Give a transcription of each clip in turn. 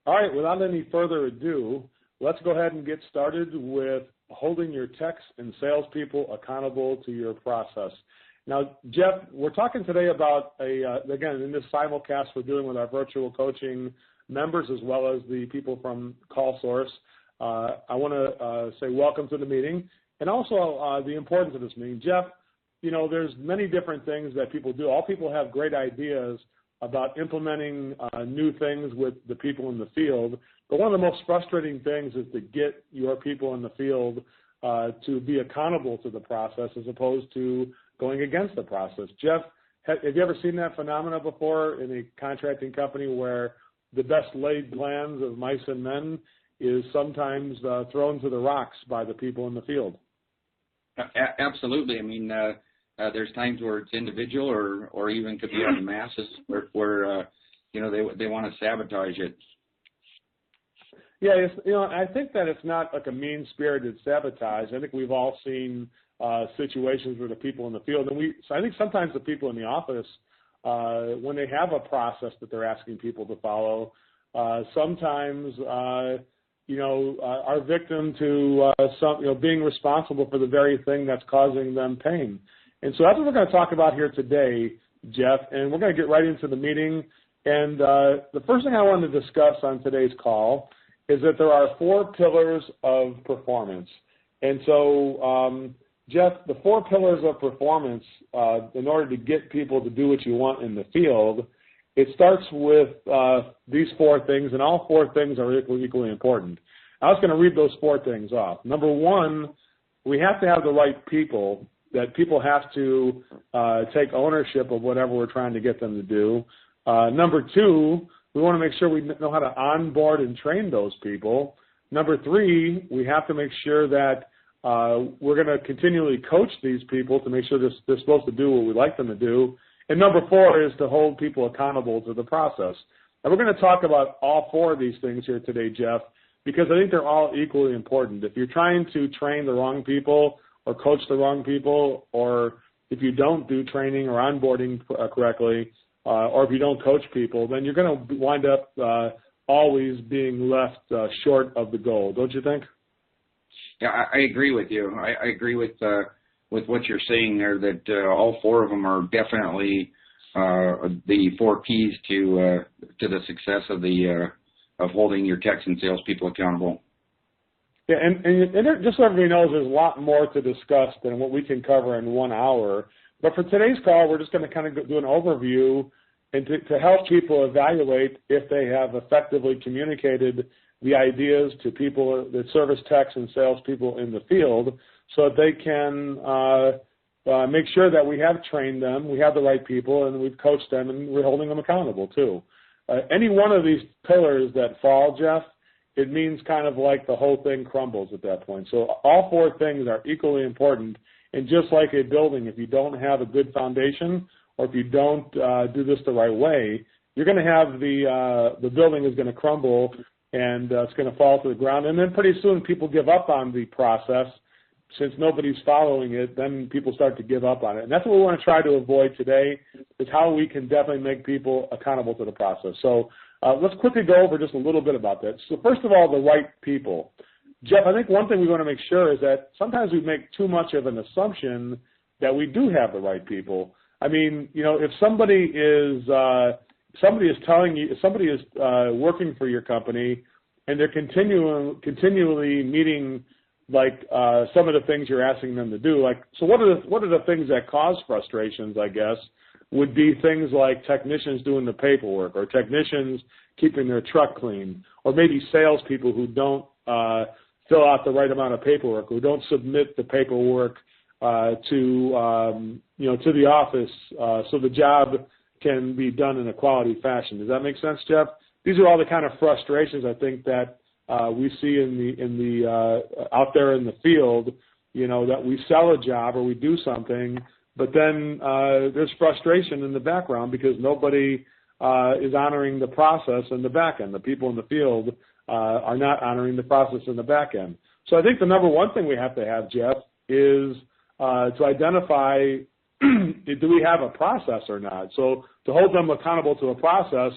All right, without any further ado, let's go ahead and get started with holding your techs and salespeople accountable to your process. Now, Jeff, we're talking today about, again, in this simulcast we're doing with our virtual coaching members as well as the people from CallSource. I want to say welcome to the meeting and also the importance of this meeting. Jeff, you know, there's many different things that people do. All people have great ideas about implementing new things with the people in the field, but one of the most frustrating things is to get your people in the field to be accountable to the process as opposed to going against the process. Jeff, have you ever seen that phenomena before in a contracting company where the best laid plans of mice and men is sometimes thrown to the rocks by the people in the field? Absolutely. I mean, there's times where it's individual or even could be on the masses where you know, they want to sabotage it. Yeah, you know, I think that it's not like a mean-spirited sabotage. I think we've all seen situations where the people in the field, and I think sometimes the people in the office, when they have a process that they're asking people to follow, sometimes you know, are victim to being responsible for the very thing that's causing them pain. And so that's what we're going to talk about here today, Jeff, and we're going to get right into the meeting. And the first thing I wanted to discuss on today's call is that there are 4 pillars of performance. And so, Jeff, the 4 pillars of performance, in order to get people to do what you want in the field, it starts with these 4 things, and all 4 things are equally important. I was going to read those 4 things off. Number 1, we have to have the right people, that people have to take ownership of whatever we're trying to get them to do. Number 2, we want to make sure we know how to onboard and train those people. Number 3, we have to make sure that we're going to continually coach these people to make sure they're supposed to do what we like them to do. And number 4 is to hold people accountable to the process. And we're going to talk about all 4 of these things here today, Jeff, because I think they're all equally important. If you're trying to train the wrong people or coach the wrong people, or if you don't do training or onboarding correctly, or if you don't coach people, then you're going to wind up always being left short of the goal, don't you think? Yeah, I agree with you. I agree with what you're saying there, that all 4 of them are definitely the 4 keys to the success of holding your techs and salespeople accountable. Yeah, and just so everybody knows, there's a lot more to discuss than what we can cover in 1 hour. But for today's call, we're just going to kind of do an overview and to help people evaluate if they have effectively communicated the ideas to people, the service techs and salespeople in the field, so that they can make sure that we have trained them, we have the right people, and we've coached them, and we're holding them accountable too. Any one of these pillars that fall, Jeff, it means kind of like the whole thing crumbles at that point. So all 4 things are equally important. And just like a building, if you don't have a good foundation, or if you don't do this the right way, you're going to have the building is going to crumble, and it's going to fall to the ground. And then pretty soon people give up on the process. Since nobody's following it, then people start to give up on it. And that's what we want to try to avoid today, is how we can definitely make people accountable to the process. So let's quickly go over just a little bit about that. So first of all, the right people. Jeff, I think one thing we want to make sure is that sometimes we make too much of an assumption that we do have the right people. I mean, you know, if somebody is telling you, if somebody is working for your company and they're continually meeting like some of the things you're asking them to do, like, so what are the things that cause frustrations, I guess, would be things like technicians doing the paperwork, or technicians keeping their truck clean, or maybe salespeople who don't fill out the right amount of paperwork, who don't submit the paperwork to the office so the job can be done in a quality fashion. Does that make sense, Jeff? These are all the kind of frustrations I think that we see out there in the field. You know, that we sell a job or we do something, but then there's frustration in the background because nobody is honoring the process in the back end. The people in the field are not honoring the process in the back end. So I think the number one thing we have to have, Jeff, is to identify do we have a process or not. So to hold them accountable to a process,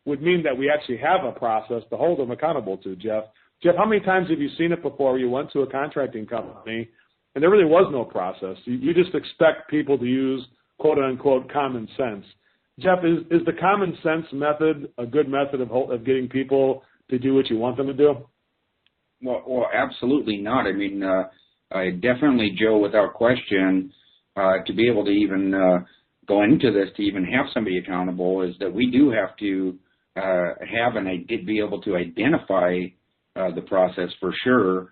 would mean that we actually have a process to hold them accountable to, Jeff. Jeff, how many times have you seen it before where you went to a contracting company and there really was no process? You just expect people to use, quote unquote, common sense. Jeff, is the common sense method a good method of getting people to do what you want them to do? Well, absolutely not. I mean, definitely, Joe, without question, to be able to even go into this, to even have somebody accountable, is that we do have to be able to identify the process for sure,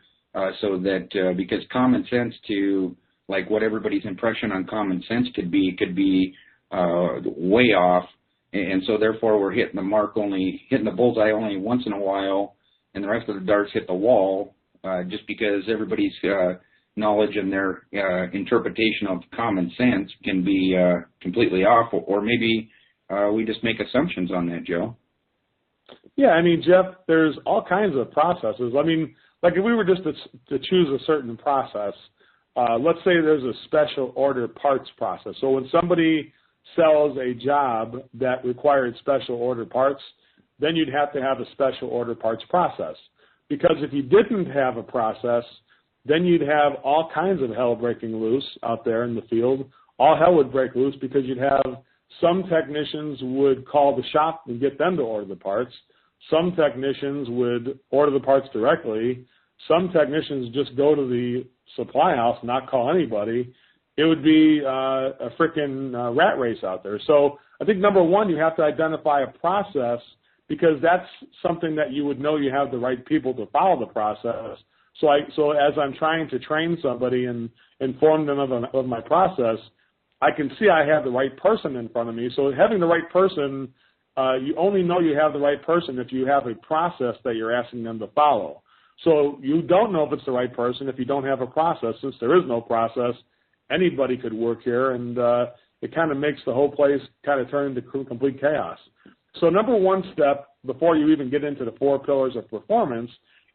so that because common sense, to like what everybody's impression on common sense could be way off, and so therefore we're hitting the bullseye only once in a while, and the rest of the darts hit the wall, just because everybody's knowledge and their interpretation of common sense can be completely off, or maybe we just make assumptions on that, Joe. Yeah, I mean, Jeff, there's all kinds of processes. I mean, like if we were just to choose a certain process, let's say there's a special order parts process. So when somebody sells a job that required special order parts, then you'd have to have a special order parts process. Because if you didn't have a process, then you'd have all kinds of hell breaking loose out there in the field. All hell would break loose because you'd have some technicians would call the shop and get them to order the parts. Some technicians would order the parts directly. Some technicians just go to the supply house and not call anybody. It would be a freaking rat race out there. So I think number one, you have to identify a process, because that's something that you would know you have the right people to follow the process. So as I'm trying to train somebody and inform them of my process, I can see I have the right person in front of me. So having the right person, you only know you have the right person if you have a process that you're asking them to follow. So you don't know if it's the right person if you don't have a process. Since there is no process, anybody could work here, and it kind of makes the whole place kind of turn into complete chaos. So number one step before you even get into the 4 pillars of performance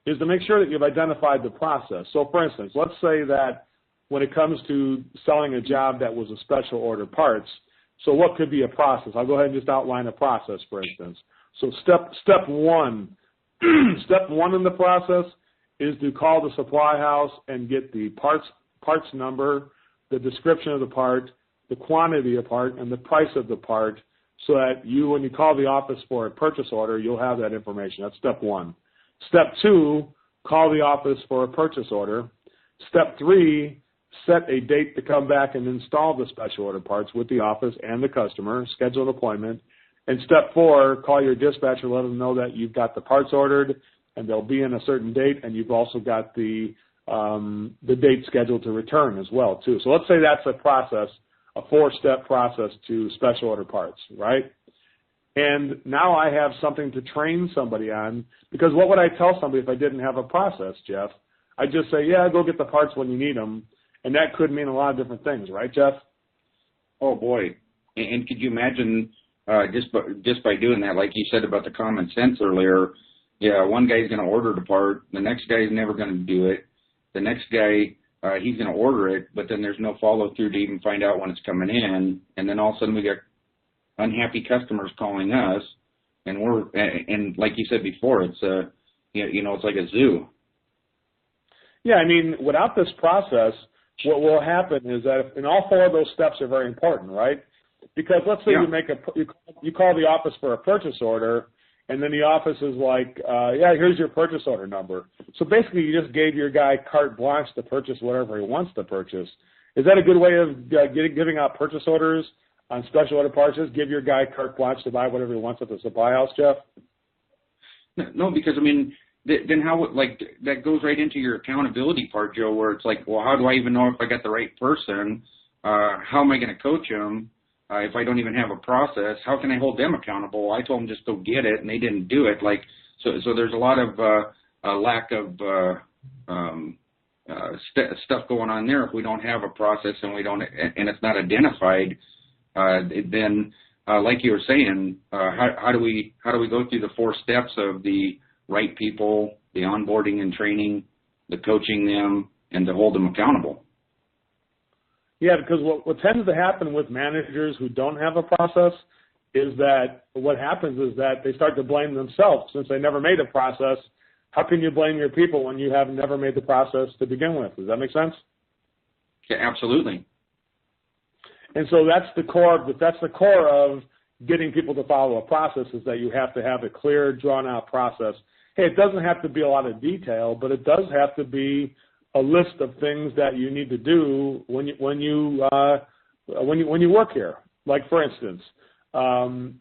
is to make sure that you've identified the process. So for instance, let's say that when it comes to selling a job that was a special order parts, so what could be a process? I'll go ahead and just outline a process, for instance. So step one, step one in the process is to call the supply house and get the parts number, the description of the part, the quantity of the part, and the price of the part, so that when you call the office for a purchase order, you'll have that information. That's step one. Step two, call the office for a purchase order. Step three, set a date to come back and install the special order parts with the office and the customer, schedule an appointment. And step four, call your dispatcher, let them know that you've got the parts ordered and they'll be in a certain date, and you've also got the date scheduled to return as well, too. So let's say that's a process, a 4-step process to special order parts, right? And now I have something to train somebody on, because what would I tell somebody if I didn't have a process, Jeff? I'd just say, yeah, go get the parts when you need them, and that could mean a lot of different things, right, Jeff? Oh, boy. And could you imagine just by doing that, like you said about the common sense earlier, yeah, one guy's going to order the part, the next guy's never going to do it, the next guy, he's going to order it, but then there's no follow-through to even find out when it's coming in, and then all of a sudden we got unhappy customers calling us, and like you said before, it's it's like a zoo. Yeah, I mean, without this process, what will happen is that, and all 4 of those steps are very important, right? Because let's say you call the office for a purchase order, and then the office is like, yeah, here's your purchase order number. So basically, you just gave your guy carte blanche to purchase whatever he wants to purchase. Is that a good way of giving out purchase orders on special order parts? Just give your guy carte blanche to buy whatever he wants at the supply house, Jeff? No, because, I mean, then how, like, that goes right into your accountability part, Joe, where it's like, well, how do I even know if I got the right person? How am I going to coach them? If I don't even have a process, how can I hold them accountable? I told them just go get it, and they didn't do it. Like, so there's a lot of lack of stuff going on there. If we don't have a process and and it's not identified, then like you were saying, how do we go through the 4 steps of the right people, the onboarding and training, the coaching them, and to hold them accountable? Yeah, because what tends to happen with managers who don't have a process is that what happens is that they start to blame themselves since they never made a process. How can you blame your people when you have never made the process to begin with? Does that make sense? Yeah, absolutely. And so that's the core of getting people to follow a process, is that you have to have a clear, drawn-out process. Hey, it doesn't have to be a lot of detail, but it does have to be a list of things that you need to do when you work here. Like, for instance,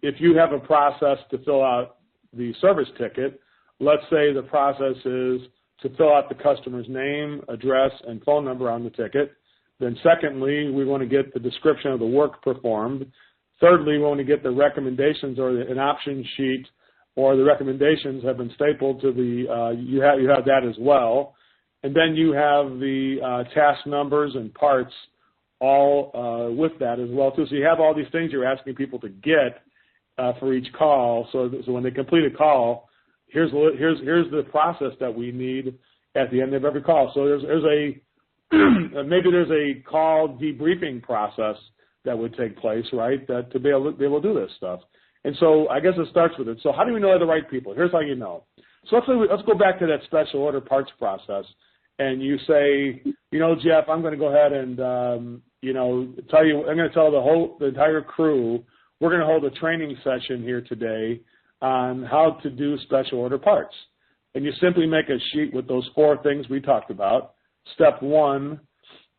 if you have a process to fill out the service ticket, let's say the process is to fill out the customer's name, address, and phone number on the ticket. Then secondly, we want to get the description of the work performed. Thirdly, we want to get the recommendations or an option sheet, or the recommendations have been stapled to the, you have that as well. And then you have the task numbers and parts all with that as well too. So you have all these things you're asking people to get for each call. So when they complete a call, here's the process that we need at the end of every call. So maybe there's a call debriefing process that would take place, right? That to be able to do this stuff. And so I guess it starts with it. So how do we know they're the right people? Here's how you know. So let's go back to that special order parts process. And you say, Jeff, I'm going to go ahead and, I'm going to tell the entire crew, we're going to hold a training session here today on how to do special order parts. And you simply make a sheet with those 4 things we talked about. Step 1,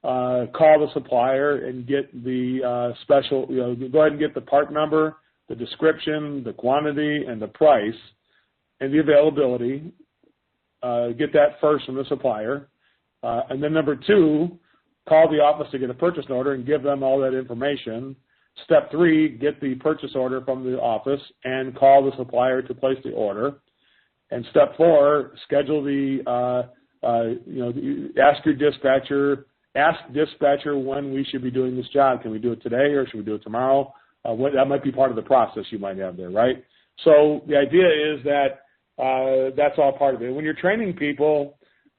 call the supplier and get the go ahead and get the part number, the description, the quantity, and the price, and the availability. Get that first from the supplier. And then number 2, call the office to get a purchase order and give them all that information. Step 3, get the purchase order from the office and call the supplier to place the order. And step 4, schedule ask dispatcher when we should be doing this job. Can we do it today or should we do it tomorrow? That might be part of the process you might have there, right? So the idea is that that's all part of it. When you're training people,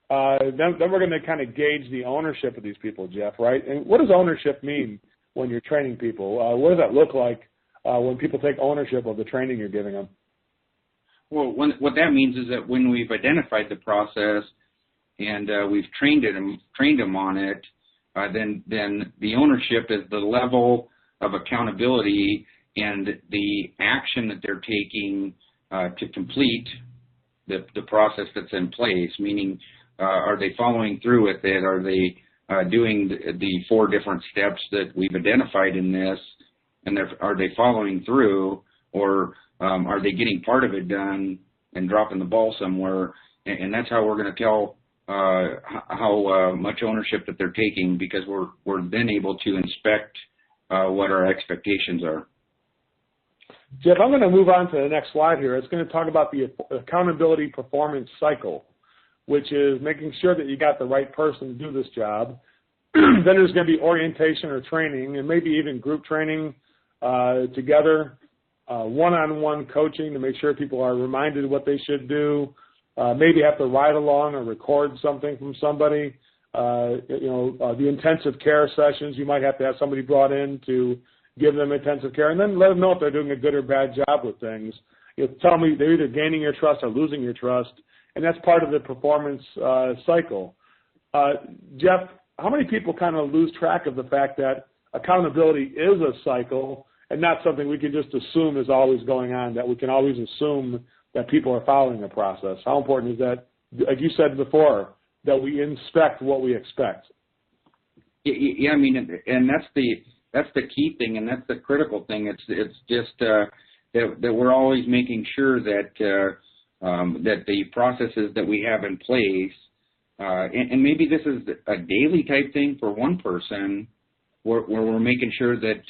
then we're going to kind of gauge the ownership of these people, Jeff, right? And what does ownership mean when you're training people? What does that look like when people take ownership of the training you're giving them? Well, what that means is that when we've identified the process and we've trained them on it, then the ownership is the level of accountability and the action that they're taking to complete the process that's in place, meaning are they following through with it? Are they doing the 4 different steps that we've identified in this, and are they following through, or are they getting part of it done and dropping the ball somewhere? And that's how we're going to tell how much ownership that they're taking, because we're then able to inspect what our expectations are. Jeff, I'm going to move on to the next slide here. It's going to talk about the accountability performance cycle, which is making sure that you got the right person to do this job. Then there's going to be orientation or training, and maybe even group training together, one-on-one coaching to make sure people are reminded of what they should do, maybe have to ride along or record something from somebody. The intensive care sessions, you might have to have somebody brought in to give them intensive care, and then let them know if they're doing a good or bad job with things. Tell them they're either gaining your trust or losing your trust, and that's part of the performance cycle. Jeff, how many people kind of lose track of the fact that accountability is a cycle and not something we can just assume is always going on, that we can always assume that people are following a process? How important is that, like you said before, that we inspect what we expect? Yeah, I mean, and that's the key thing, and that's the critical thing. It's just that we're always making sure that that the processes that we have in place, and maybe this is a daily type thing for one person, where we're making sure that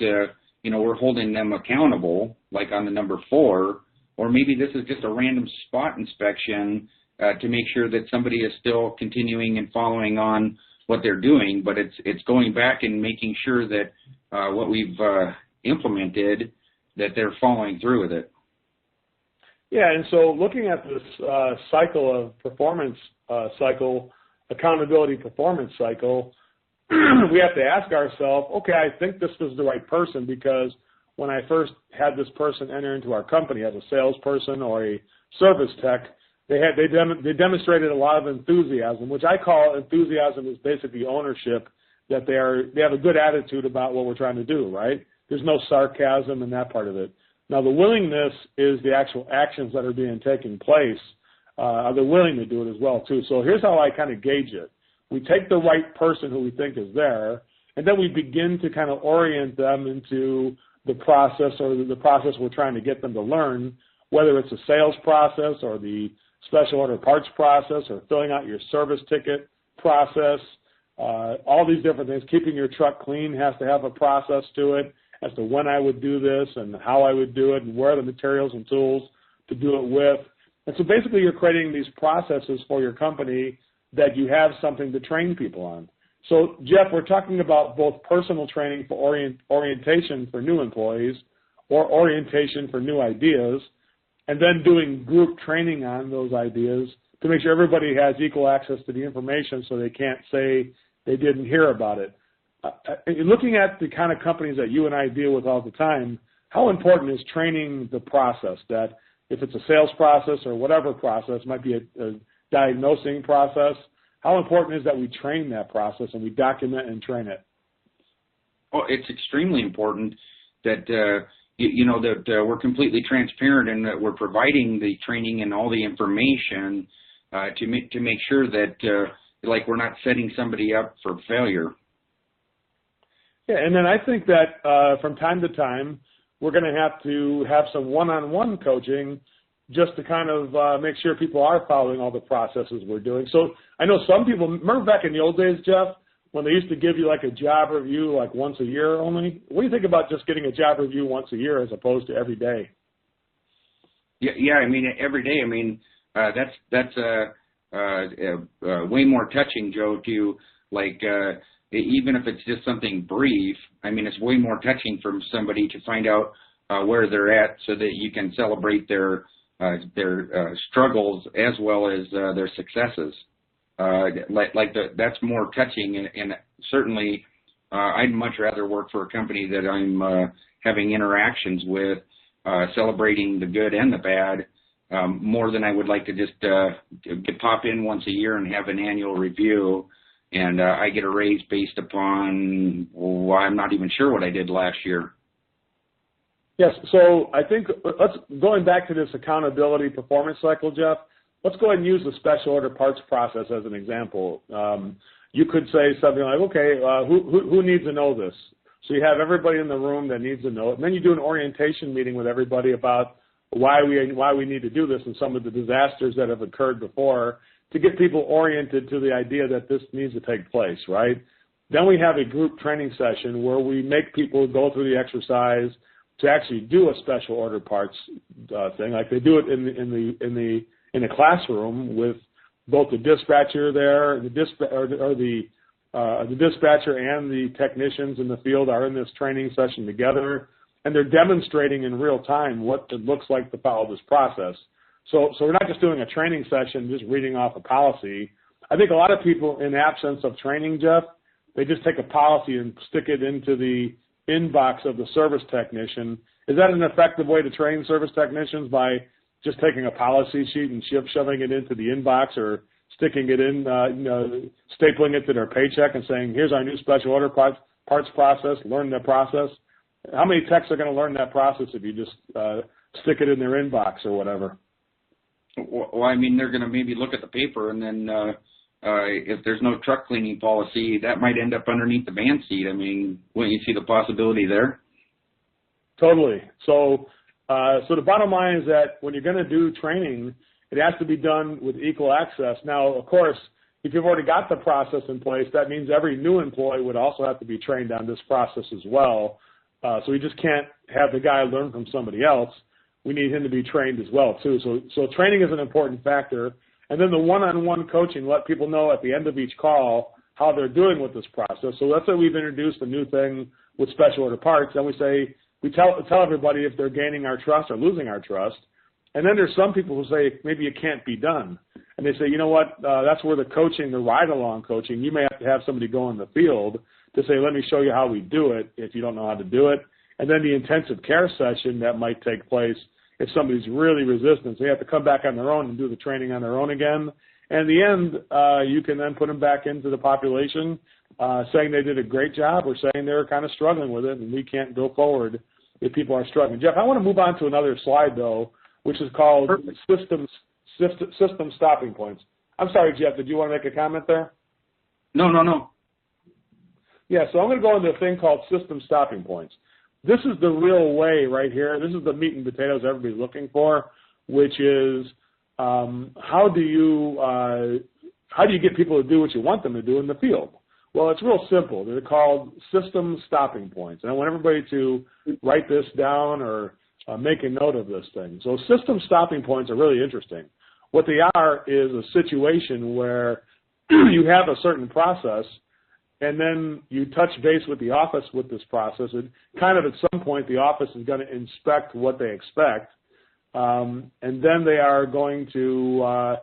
we're holding them accountable, like on the number 4, or maybe this is just a random spot inspection to make sure that somebody is still continuing and following on what they're doing, but it's going back and making sure that what we've implemented, that they're following through with it. Yeah, and so looking at this cycle of performance cycle, accountability performance cycle, we have to ask ourselves, okay, I think this was the right person because when I first had this person enter into our company as a salesperson or a service tech, they demonstrated a lot of enthusiasm, which I call enthusiasm is basically ownership, that they have a good attitude about what we're trying to do, right? There's no sarcasm in that part of it. Now, the willingness is the actual actions that are being taken place. Are they willing to do it as well, too? So here's how I kind of gauge it. We take the right person who we think is there, and then we begin to kind of orient them into the process or the process we're trying to get them to learn, whether it's a sales process or the special order parts process or filling out your service ticket process, all these different things. Keeping your truck clean has to have a process to it as to when I would do this and how I would do it and where are the materials and tools to do it with. And so basically you're creating these processes for your company that you have something to train people on. So, Jeff, we're talking about both personal training for orientation for new employees or orientation for new ideas, and then doing group training on those ideas to make sure everybody has equal access to the information so they can't say they didn't hear about it. Looking at the kind of companies that you and I deal with all the time, how important is training the process? That if it's a sales process or whatever process, might be a diagnosing process, how important is that we train that process and we document and train it? Oh, it's extremely important that that we're completely transparent and that we're providing the training and all the information to make sure that like we're not setting somebody up for failure. Yeah, and then I think that from time to time we're going to have some one-on-one coaching just to kind of make sure people are following all the processes we're doing. So I know some people, remember back in the old days, Jeff, when they used to give you like a job review like once a year only? What do you think about just getting a job review once a year as opposed to every day? Yeah. I mean, every day. I mean, that's way more touching, Joe. To like, even if it's just something brief. I mean, it's way more touching from somebody to find out where they're at, so that you can celebrate their struggles as well as their successes. That's more touching, and certainly I'd much rather work for a company that I'm having interactions with, celebrating the good and the bad, more than I would like to just pop in once a year and have an annual review, and I get a raise based upon, well, I'm not even sure what I did last year. Yes, so I think going back to this accountability performance cycle, Jeff, let's go ahead and use the special order parts process as an example. You could say something like, okay, who needs to know this? So you have everybody in the room that needs to know it, and then you do an orientation meeting with everybody about why we need to do this and some of the disasters that have occurred before to get people oriented to the idea that this needs to take place, right? Then we have a group training session where we make people go through the exercise to actually do a special order parts thing, like they do it in a classroom with both the dispatcher there, the dispatcher and the technicians in the field are in this training session together, and they're demonstrating in real time what it looks like to follow this process. So we're not just doing a training session, just reading off a policy. I think a lot of people, in absence of training, Jeff, they just take a policy and stick it into the inbox of the service technician. Is that an effective way to train service technicians, by just taking a policy sheet and shoving it into the inbox, or sticking it in, stapling it to their paycheck and saying, here's our new special order parts process, learn the process? How many techs are going to learn that process if you just stick it in their inbox or whatever? Well, I mean, they're going to maybe look at the paper, and then if there's no truck cleaning policy, that might end up underneath the van seat. I mean, wouldn't you see the possibility there? Totally. So the bottom line is that when you're going to do training, it has to be done with equal access. Now, of course, if you've already got the process in place, that means every new employee would also have to be trained on this process as well. So we just can't have the guy learn from somebody else. We need him to be trained as well, too. So training is an important factor. And then the one-on-one coaching, let people know at the end of each call how they're doing with this process. So let's say we've introduced a new thing with special order parts, and we tell everybody if they're gaining our trust or losing our trust. And then there's some people who say, maybe it can't be done. And they say, you know what, that's where the coaching, the ride-along coaching, you may have to have somebody go in the field to say, let me show you how we do it if you don't know how to do it. and then the intensive care session that might take place if somebody's really resistant. So they have to come back on their own and do the training on their own again. And in the end, you can then put them back into the population, saying they did a great job or saying they're kind of struggling with it, and we can't go forward if people are struggling. Jeff, I want to move on to another slide, though, which is called system stopping points. I'm sorry, Jeff, did you want to make a comment there? No. Yeah, so I'm going to go into a thing called system stopping points. This is the real way right here. This is the meat and potatoes everybody's looking for, which is how do you get people to do what you want them to do in the field? Well, it's real simple. They're called system stopping points. And I want everybody to write this down or make a note of this thing. So system stopping points are really interesting. What they are is a situation where you have a certain process, and then you touch base with the office with this process, and kind of at some point the office is going to inspect what they expect, and then they are going to,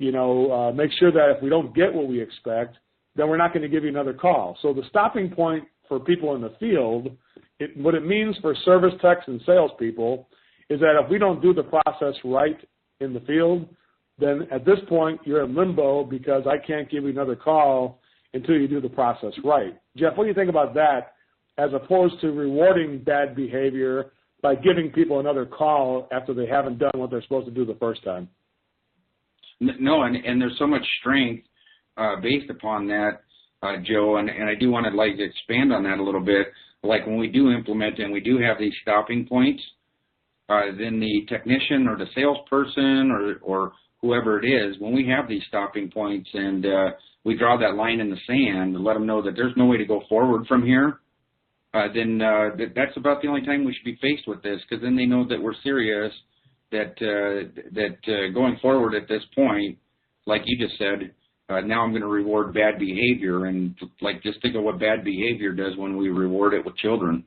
make sure that if we don't get what we expect, then we're not going to give you another call. So the stopping point for people in the field, what it means for service techs and salespeople is that if we don't do the process right in the field, then at this point you're in limbo because I can't give you another call until you do the process right. Jeff, what do you think about that as opposed to rewarding bad behavior by giving people another call after they haven't done what they're supposed to do the first time? No, and there's so much strength based upon that, Joe, and I do want to expand on that a little bit. Like when we do implement and we do have these stopping points, then the technician or the salesperson or whoever it is, when we have these stopping points and we draw that line in the sand and let them know that there's no way to go forward from here, then that's about the only time we should be faced with this, because then they know that we're serious, that going forward at this point, like you just said, now I'm going to reward bad behavior, and just think of what bad behavior does when we reward it with children.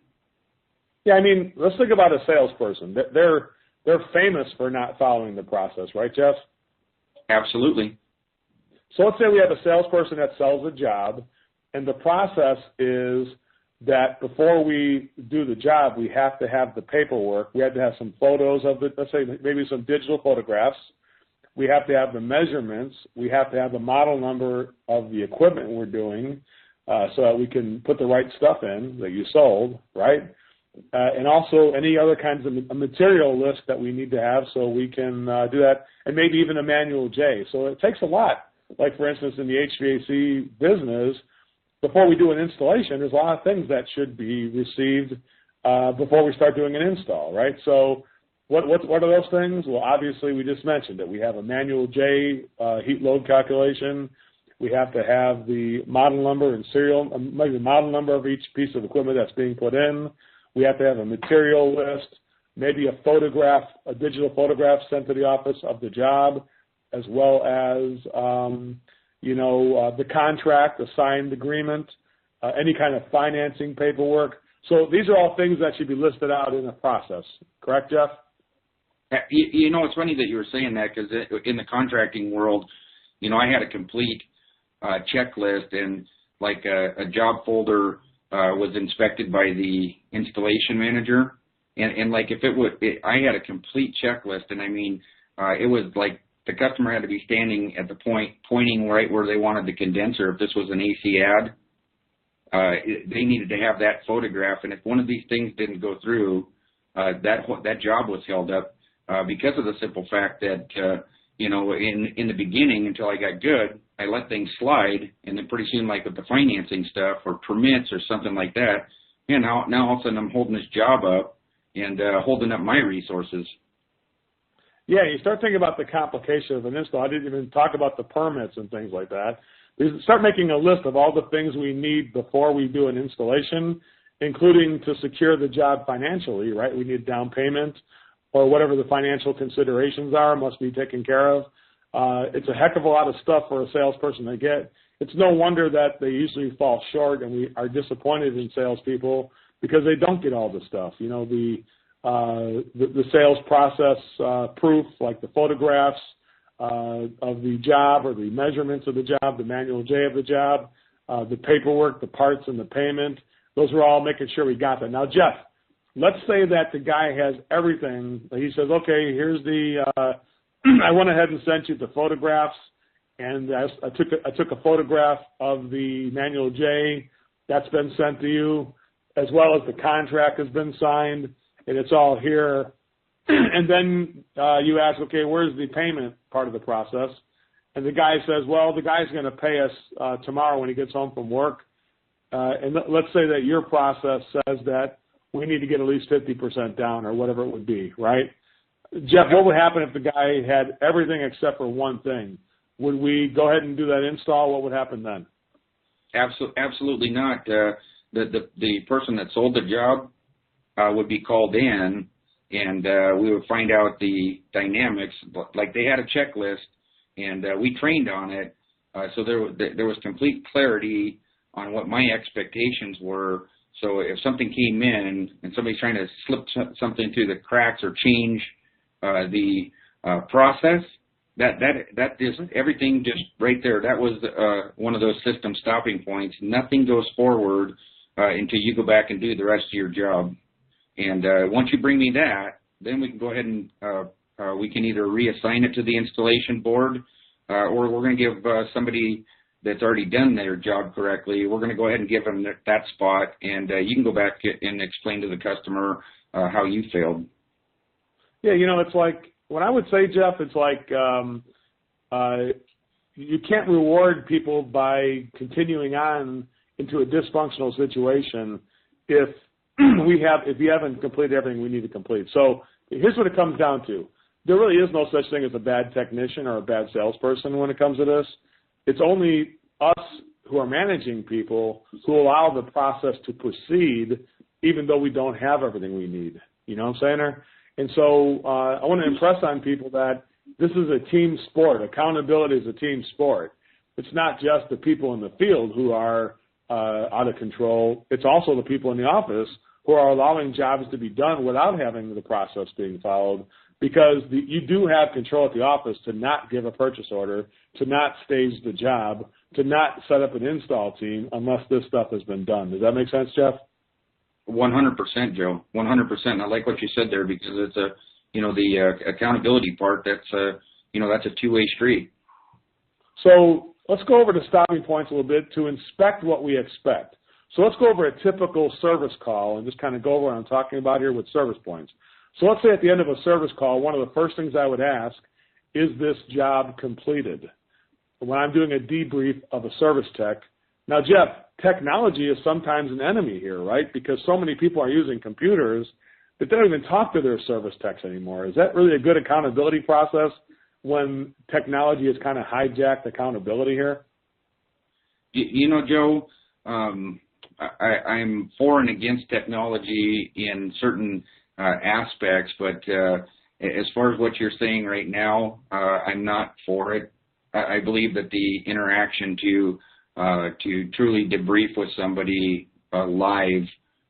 Yeah, I mean, let's think about a salesperson. They're famous for not following the process, right, Jeff? Absolutely. So let's say we have a salesperson that sells a job, and the process is that before we do the job, we have to have the paperwork. We have to have some photos of it, let's say maybe some digital photographs. We have to have the measurements. We have to have the model number of the equipment we're doing so that we can put the right stuff in that you sold, right? And also any other kinds of material list that we need to have so we can do that, and maybe even a manual J. So it takes a lot. Like, for instance, in the HVAC business, before we do an installation, there's a lot of things that should be received before we start doing an install, right? So what are those things? Well, obviously, we just mentioned it. We have a manual J heat load calculation. We have to have the model number and maybe the model number of each piece of equipment that's being put in. We have to have a material list, maybe a photograph, a digital photograph sent to the office of the job, as well as, the contract, the signed agreement, any kind of financing paperwork. So these are all things that should be listed out in the process. Correct, Jeff? It's funny that you were saying that, because in the contracting world, I had a complete checklist, and like a job folder was inspected by the installation manager, and like I had a complete checklist, and I mean, it was like the customer had to be standing at the point, pointing right where they wanted the condenser. If this was an AC ad, they needed to have that photograph, and if one of these things didn't go through, that job was held up because of the simple fact that in the beginning, until I got good, I let things slide, and then pretty soon, like with the financing stuff or permits or something like that, now all of a sudden I'm holding this job up and holding up my resources. Yeah, you start thinking about the complication of an install. I didn't even talk about the permits and things like that. We start making a list of all the things we need before we do an installation, including to secure the job financially, right? We need down payment or whatever the financial considerations are must be taken care of. It's a heck of a lot of stuff for a salesperson to get. It's no wonder that they usually fall short, and we are disappointed in salespeople because they don't get all the stuff. The sales process proof, like the photographs of the job or the measurements of the job, the manual J of the job, the paperwork, the parts, and the payment. Those are all making sure we got that. Now, Jeff, let's say that the guy has everything. He says, okay, here's the, I went ahead and sent you the photographs, and I took a photograph of the Manual J. That's been sent to you, as well as the contract has been signed, and it's all here. And then you ask, okay, where's the payment part of the process? And the guy says, well, the guy's going to pay us tomorrow when he gets home from work. And let's say that your process says that we need to get at least 50% down or whatever it would be, right? Jeff, what would happen if the guy had everything except for one thing? Would we go ahead and do that install? What would happen then? Absolutely not. The person that sold the job would be called in, and we would find out the dynamics. Like they had a checklist, and we trained on it, so there was complete clarity on what my expectations were. So if something came in and somebody's trying to slip something through the cracks or change the process, that is everything just right there. That was one of those system stopping points. Nothing goes forward until you go back and do the rest of your job. And once you bring me that, then we can go ahead and we can either reassign it to the installation board, or we're going to give somebody that's already done their job correctly, we're going to go ahead and give them that spot, and you can go back and explain to the customer how you failed. Yeah, it's like, what I would say, Jeff, it's like you can't reward people by continuing on into a dysfunctional situation if you haven't completed everything we need to complete. So here's what it comes down to. There really is no such thing as a bad technician or a bad salesperson when it comes to this. It's only us who are managing people who allow the process to proceed even though we don't have everything we need. You know what I'm saying there? And so I want to impress on people that this is a team sport. Accountability is a team sport. It's not just the people in the field who are out of control. It's also the people in the office who are allowing jobs to be done without having the process being followed, because you do have control at the office to not give a purchase order, to not stage the job, to not set up an install team unless this stuff has been done. Does that make sense, Jeff? 100%, Joe. 100%. I like what you said there, because it's the accountability part. That's a two-way street. So let's go over the stopping points a little bit to inspect what we expect. So let's go over a typical service call and just kind of go over what I'm talking about here with service points. So let's say at the end of a service call, one of the first things I would ask, is this job completed? When I'm doing a debrief of a service tech. Now, Jeff, technology is sometimes an enemy here, right? Because so many people are using computers that they don't even talk to their service techs anymore. Is that really a good accountability process when technology has kind of hijacked accountability here? Joe, I'm for and against technology in certain aspects, but as far as what you're saying right now, I'm not for it. I believe that the interaction to truly debrief with somebody live,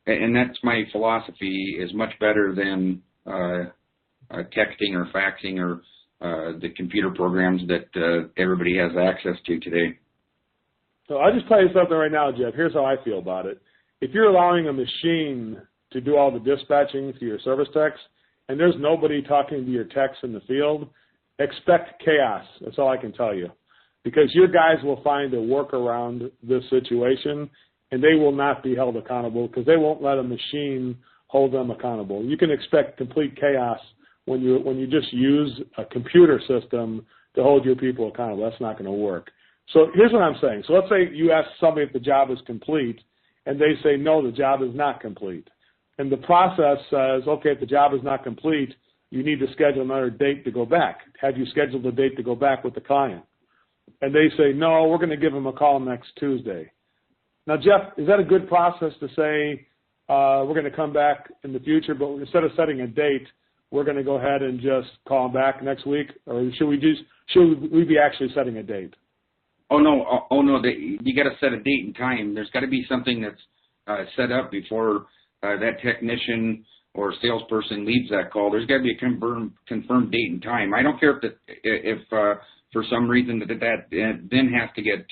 and that's my philosophy, is much better than texting or faxing or the computer programs that everybody has access to today. So I'll just tell you something right now, Jeff. Here's how I feel about it. If you're allowing a machine to do all the dispatching to your service techs, and there's nobody talking to your techs in the field, expect chaos. That's all I can tell you. Because your guys will find a workaround this situation, and they will not be held accountable because they won't let a machine hold them accountable. You can expect complete chaos when you just use a computer system to hold your people accountable. That's not going to work. So here's what I'm saying. So let's say you ask somebody if the job is complete, and they say, no, the job is not complete. And the process says, okay, if the job is not complete, you need to schedule another date to go back. Have you scheduled a date to go back with the client? And they say, no, we're going to give them a call next Tuesday. Now, Jeff, is that a good process to say we're going to come back in the future, but instead of setting a date, we're going to go ahead and just call them back next week? Or should we be actually setting a date? Oh no! You got to set a date and time. There's got to be something that's set up before that technician or salesperson leaves that call. There's got to be a confirmed date and time. I don't care if for some reason that then has to get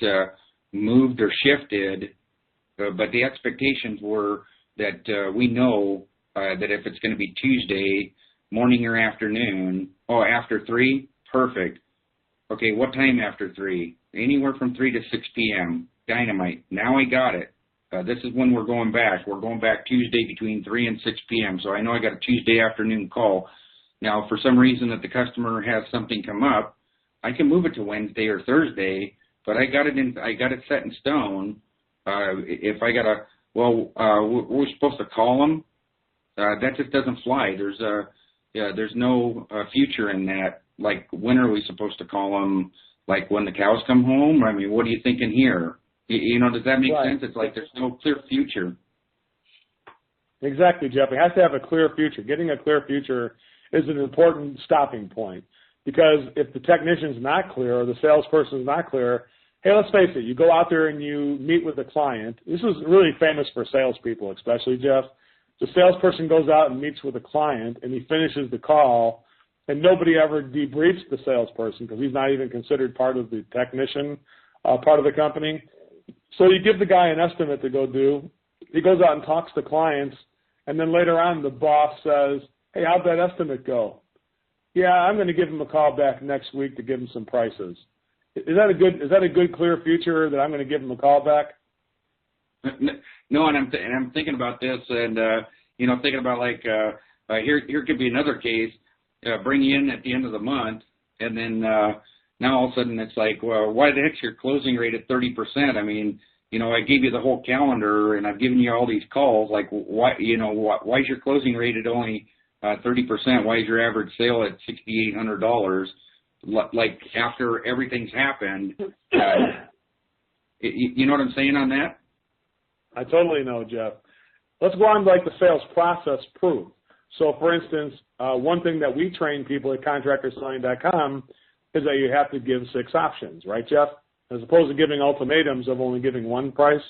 moved or shifted, but the expectations were that we know that if it's going to be Tuesday, morning or afternoon, oh, after 3, perfect. Okay, what time after 3? Anywhere from 3 to 6 p.m. Dynamite. Now I got it. This is when we're going back. We're going back Tuesday between 3 and 6 p.m. So I know I got a Tuesday afternoon call. Now, for some reason that the customer has something come up, I can move it to Wednesday or Thursday, but I got it set in stone. If I got to, we're supposed to call them. That just doesn't fly. There's no future in that. Like, when are we supposed to call them? Like, when the cows come home? I mean, what are you thinking here? Does that make sense? It's like there's no clear future. Exactly, Jeff. It has to have a clear future. Getting a clear future is an important stopping point, because if the technician's not clear or the salesperson's not clear, hey, let's face it, you go out there and you meet with the client. This is really famous for salespeople, especially, Jeff. The salesperson goes out and meets with a client, and he finishes the call, and nobody ever debriefs the salesperson because he's not even considered part of the technician part of the company. So you give the guy an estimate to go do. He goes out and talks to clients, and then later on the boss says, hey, how'd that estimate go? Yeah, I'm going to give him a call back next week to give him some prices. Is that a good clear future that I'm going to give him a call back? No, and I'm thinking about this, and thinking about like here could be another case. Bring you in at the end of the month, and then now all of a sudden it's like, well, why the heck's your closing rate at 30%? I mean, I gave you the whole calendar, and I've given you all these calls. Like, why is your closing rate at only 30%? Why is your average sale at $6,800? Like, after everything's happened, you know what I'm saying on that? I totally know, Jeff. Let's go on to like the sales process proof. So, for instance, one thing that we train people at contractorselling.com is that you have to give 6 options, right, Jeff? As opposed to giving ultimatums of only giving one price,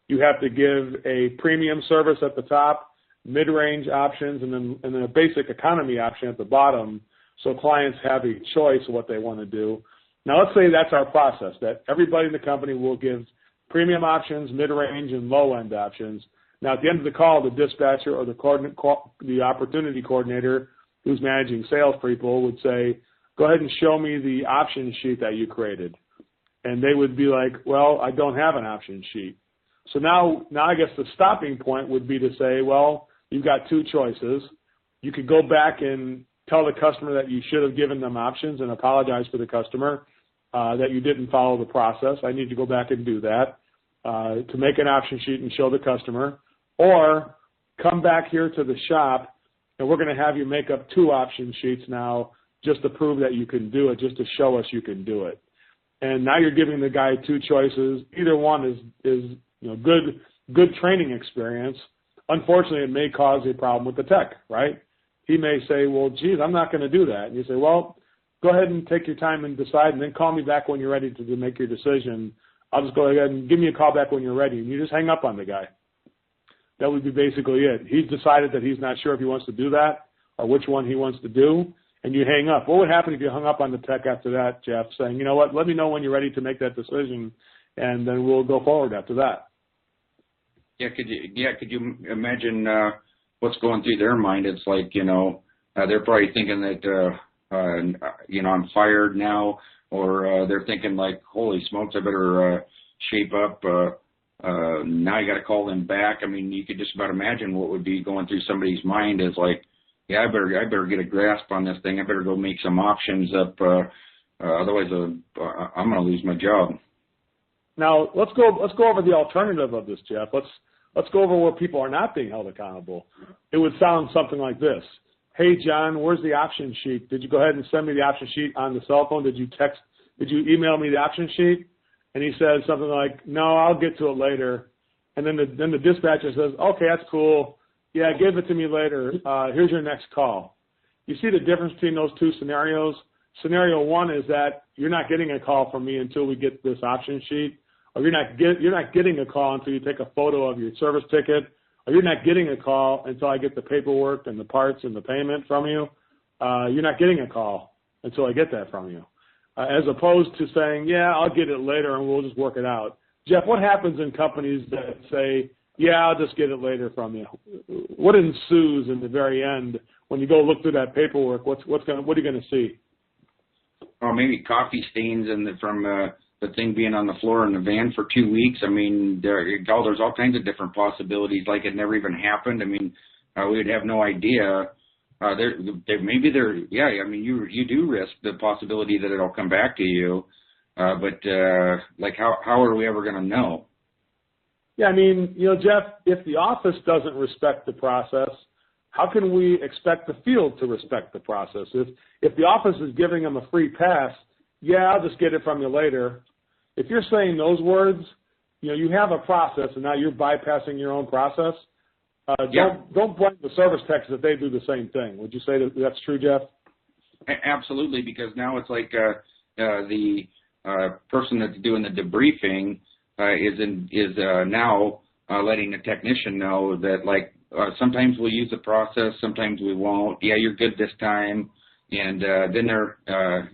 you have to give a premium service at the top, mid-range options, and then a basic economy option at the bottom, so clients have a choice of what they want to do. Now, let's say that's our process, that everybody in the company will give premium options, mid-range, and low-end options. Now, at the end of the call, the dispatcher or the opportunity coordinator who's managing salespeople would say, go ahead and show me the option sheet that you created. And they would be like, well, I don't have an option sheet. So now I guess the stopping point would be to say, well, you've got 2 choices. You could go back and tell the customer that you should have given them options and apologize for the customer that you didn't follow the process. I need to go back and do that to make an option sheet and show the customer. Or come back here to the shop, and we're going to have you make up 2 option sheets now just to prove that you can do it, just to show us you can do it. And now you're giving the guy 2 choices. Either one is good training experience. Unfortunately, it may cause a problem with the tech, right? He may say, well, geez, I'm not going to do that. And you say, well, go ahead and take your time and decide, and then call me back when you're ready to make your decision. I'll just go ahead and give me a call back when you're ready. And you just hang up on the guy. That would be basically it. He's decided that he's not sure if he wants to do that or which one he wants to do, and you hang up. What would happen if you hung up on the tech after that, Jeff, saying, you know what, let me know when you're ready to make that decision, and then we'll go forward after that? Yeah, could you imagine what's going through their mind? It's like, they're probably thinking that, I'm fired now, or they're thinking like, holy smokes, I better shape up. Now you got to call them back. I mean, you could just about imagine what would be going through somebody's mind is like, yeah, I better get a grasp on this thing. I better go make some options up. Otherwise, I'm going to lose my job. Now let's go over the alternative of this, Jeff. Let's go over where people are not being held accountable. It would sound something like this: hey, John, where's the option sheet? Did you go ahead and send me the option sheet on the cell phone? Did you email me the option sheet? And he says something like, no, I'll get to it later. And then the dispatcher says, okay, that's cool. Yeah, give it to me later. Here's your next call. You see the difference between those 2 scenarios? Scenario 1 is that you're not getting a call from me until we get this option sheet, or you're not getting a call until you take a photo of your service ticket, or you're not getting a call until I get the paperwork and the parts and the payment from you. You're not getting a call until I get that from you. As opposed to saying, yeah, I'll get it later and we'll just work it out. Jeff, what happens in companies that say, Yeah, I'll just get it later from you. What ensues in the very end when you go look through that paperwork? What are you going to see? Or maybe coffee stains from the thing being on the floor in the van for 2 weeks. I mean, there's all kinds of different possibilities, like it never even happened. I mean, we would have no idea. I mean, you do risk the possibility that it'll come back to you, but like how are we ever going to know? Yeah, I mean, Jeff, if the office doesn't respect the process, how can we expect the field to respect the process? If the office is giving them a free pass, yeah, I'll just get it from you later. If you're saying those words, you have a process and now you're bypassing your own process. Don't blame the service techs that they do the same thing. Would you say that's true, Jeff? Absolutely, because now it's like the person that's doing the debriefing is now letting the technician know that, like, sometimes we'll use the process, sometimes we won't. Yeah, you're good this time. And then they're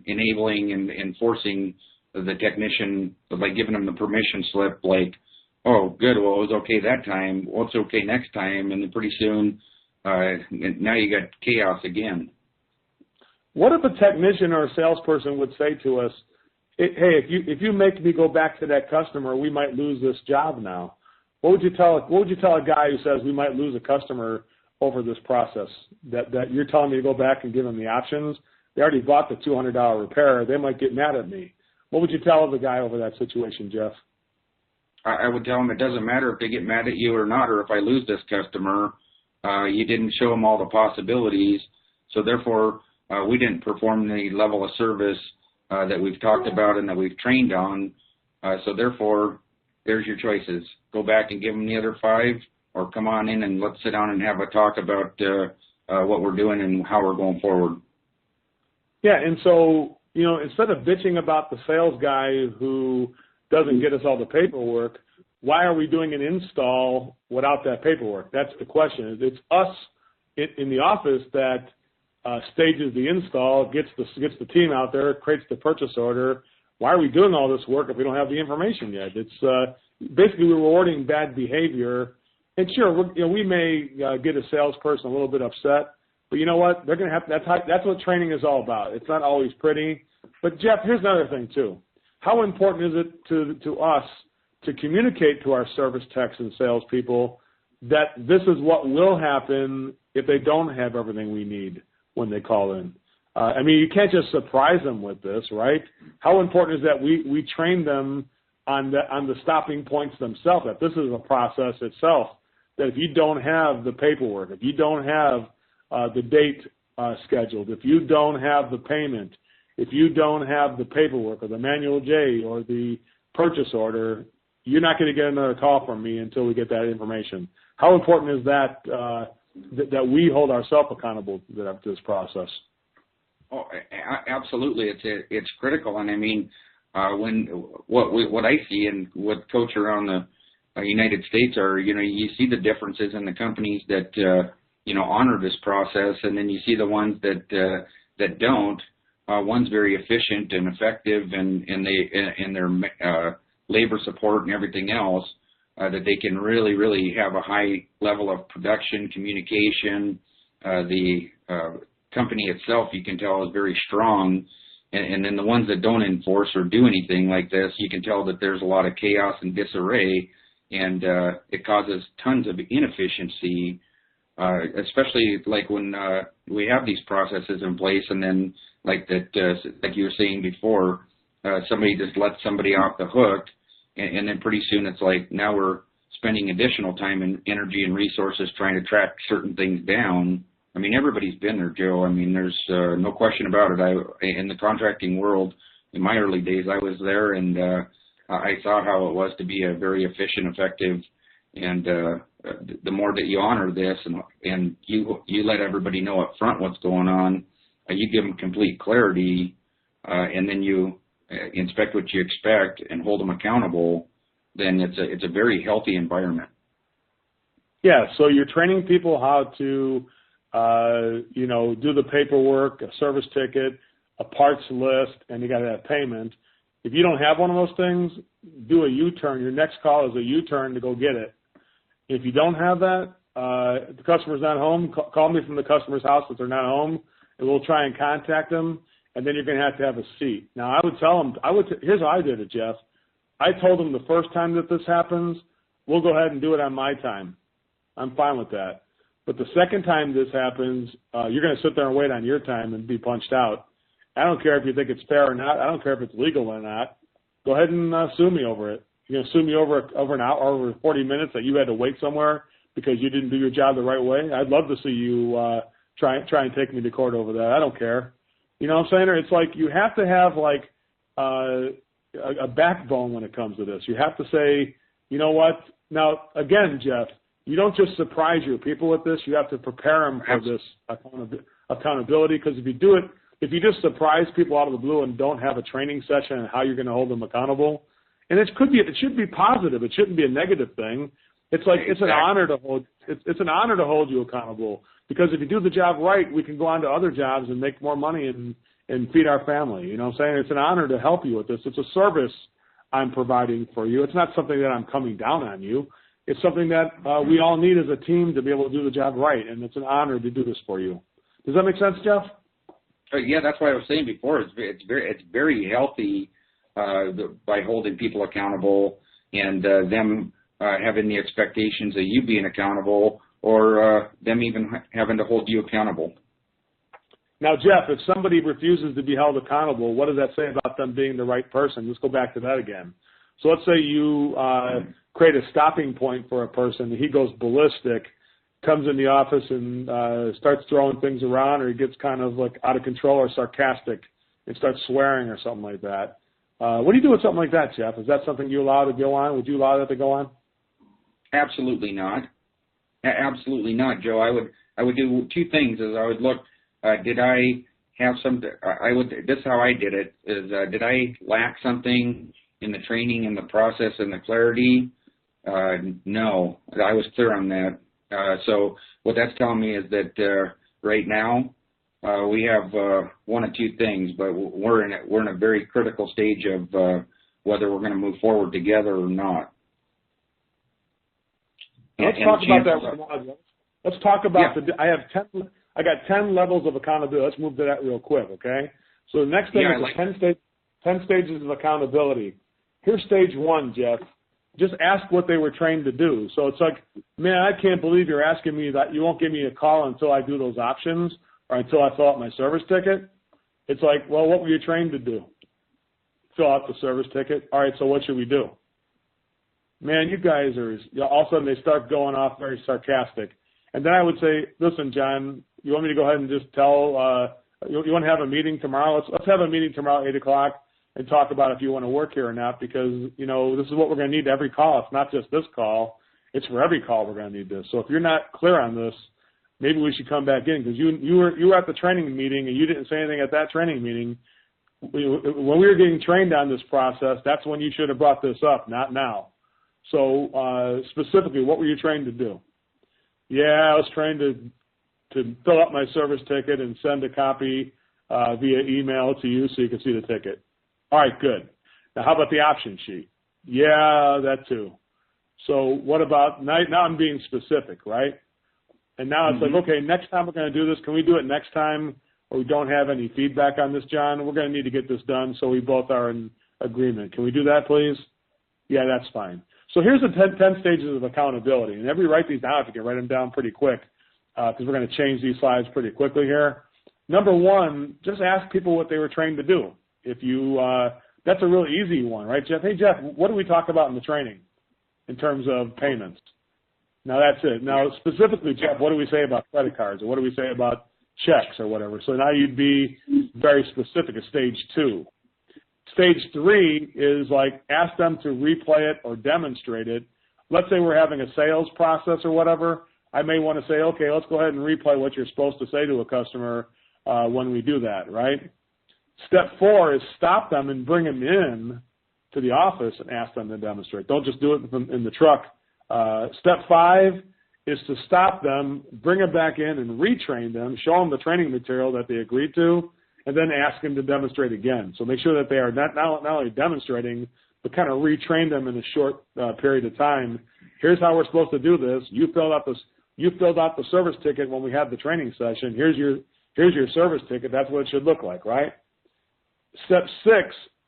enabling and forcing the technician, like giving them the permission slip, like, oh, good, well, it was okay that time. Well, it's okay next time. And then pretty soon, now you got chaos again. What if a technician or a salesperson would say to us, hey, if you make me go back to that customer, we might lose this job now? What would you tell a guy who says we might lose a customer over this process? That you're telling me to go back and give them the options? They already bought the $200 repair. They might get mad at me. What would you tell the guy over that situation, Jeff? I would tell them it doesn't matter if they get mad at you or not, or if I lose this customer. You didn't show them all the possibilities, so therefore we didn't perform the level of service that we've talked about and that we've trained on. So therefore, there's your choices. Go back and give them the other 5, or come on in and let's sit down and have a talk about what we're doing and how we're going forward. Yeah, and so, instead of bitching about the sales guy who doesn't get us all the paperwork, why are we doing an install without that paperwork? That's the question. It's us in the office that stages the install, gets the team out there, creates the purchase order. Why are we doing all this work if we don't have the information yet? It's basically we're rewarding bad behavior. And sure, we may get a salesperson a little bit upset, but you know what? They're going to have. That's what training is all about. It's not always pretty. But Jeff, here's another thing too. How important is it to us to communicate to our service techs and salespeople that this is what will happen if they don't have everything we need when they call in? I mean, you can't just surprise them with this, right? How important is that we train them on the stopping points themselves, that this is a process itself, that if you don't have the paperwork, if you don't have the date scheduled, if you don't have the payment, if you don't have the paperwork or the manual J or the purchase order, you're not going to get another call from me until we get that information. How important is that that we hold ourselves accountable to this process? Oh, absolutely. It's critical. And I mean, what I see and what coach around the United States are, you see the differences in the companies that, honor this process. And then you see the ones that don't. One's very efficient and effective and their labor support and everything else, that they can really, really have a high level of production, communication. The company itself, you can tell, is very strong. And then the ones that don't enforce or do anything like this, you can tell that there's a lot of chaos and disarray, and it causes tons of inefficiency, especially like when we have these processes in place, and then like you were saying before, somebody just lets somebody off the hook, and then pretty soon it's like now we're spending additional time and energy and resources trying to track certain things down. I mean, everybody's been there, Joe. I mean, there's no question about it. In the contracting world, in my early days, I was there, and I saw how it was to be a very efficient, effective, and the more that you honor this and you let everybody know up front what's going on, you give them complete clarity, and then you inspect what you expect and hold them accountable, then it's a very healthy environment. Yeah, so you're training people how to do the paperwork, a service ticket, a parts list, and you got to have payment. If you don't have one of those things, do a U-turn. Your next call is a U-turn to go get it. If you don't have that, if the customer's not home, call me from the customer's house if they're not home, and we'll try and contact them, and then you're going to have a seat. Now, I would tell them, here's how I did it, Jeff. I told them the first time that this happens, we'll go ahead and do it on my time. I'm fine with that. But the second time this happens, you're going to sit there and wait on your time and be punched out. I don't care if you think it's fair or not. I don't care if it's legal or not. Go ahead and sue me over it. You're going to sue me over an hour, over 40 minutes that you had to wait somewhere because you didn't do your job the right way. I'd love to see you try and take me to court over that. I don't care. You know what I'm saying? It's like you have to have like a backbone when it comes to this. You have to say, you know what? Now, again, Jeff, you don't just surprise your people with this. You have to prepare them for this accountability, because if you do it, if you just surprise people out of the blue and don't have a training session on how you're going to hold them accountable, and it should be positive. It shouldn't be a negative thing. It's like it's an honor to hold you accountable, because if you do the job right, we can go on to other jobs and make more money and feed our family. You know what I'm saying? It's an honor to help you with this. It's a service I'm providing for you. It's not something that I'm coming down on you. It's something that we all need as a team to be able to do the job right, and it's an honor to do this for you. Does that make sense, Jeff? Yeah, that's what I was saying before. It's very healthy by holding people accountable and them having the expectations of you being accountable, or them even having to hold you accountable. Now, Jeff, if somebody refuses to be held accountable, what does that say about them being the right person? Let's go back to that again. So let's say you create a stopping point for a person. He goes ballistic, comes in the office and starts throwing things around, or he gets kind of like out of control or sarcastic and starts swearing or something like that. What do you do with something like that, Jeff? Is that something you allow to go on? Would you allow that to go on? Absolutely not. Absolutely not, Joe. I would do two things. Is I would look, did I have some, this is how I did it, is did I lack something in the training and the process and the clarity? No, I was clear on that. So what that's telling me is that right now we have one of two things, but we're in a very critical stage of whether we're going to move forward together or not. Let's talk about that right now. Let's talk about I got 10 levels of accountability. Let's move to that real quick, okay? So the next thing is 10 stages of accountability. Here's stage one, Jeff. Just ask what they were trained to do. So it's like, man, I can't believe you're asking me that. You won't give me a call until I do those options or until I fill out my service ticket. It's like, well, what were you trained to do? Fill out the service ticket. All right, so what should we do? Man, you guys are, all of a sudden they start going off very sarcastic. And then I would say, listen, John, you want me to go ahead and just tell, you want to have a meeting tomorrow? Let's have a meeting tomorrow at 8 o'clock and talk about if you want to work here or not, because, you know, this is what we're going to need every call. It's not just this call. It's for every call we're going to need this. So if you're not clear on this, maybe we should come back in, because you were at the training meeting and you didn't say anything at that training meeting. When we were getting trained on this process, that's when you should have brought this up, not now. So specifically, what were you trained to do? Yeah, I was trained to fill out my service ticket and send a copy via email to you so you can see the ticket. All right, good. Now, how about the option sheet? Yeah, that too. So what about, now I'm being specific, right? And now it's like, okay, next time we're going to do this, can we do it next time, or we don't have any feedback on this, John? We're going to need to get this done so we both are in agreement. Can we do that, please? Yeah, that's fine. So here's the 10 stages of accountability. And everybody write these down if you can write them down pretty quick, because we're going to change these slides pretty quickly here. Number one, just ask people what they were trained to do. If you, that's a really easy one, right, Jeff? Hey, Jeff, what do we talk about in the training in terms of payments? Now, that's it. Now, specifically, Jeff, what do we say about credit cards, or what do we say about checks or whatever? So now you'd be very specific at stage two. Stage three is like ask them to replay it or demonstrate it. Let's say we're having a sales process or whatever. I may want to say, okay, let's go ahead and replay what you're supposed to say to a customer when we do that, right? Step four is stop them and bring them in to the office and ask them to demonstrate. Don't just do it in the truck. Step five is to stop them, bring them back in and retrain them, show them the training material that they agreed to, and then ask them to demonstrate again. So make sure that they are not only demonstrating, but kind of retrain them in a short period of time Here's how we're supposed to do this. You filled out the service ticket when we had the training session. Here's your service ticket. That's what it should look like, right? Step 6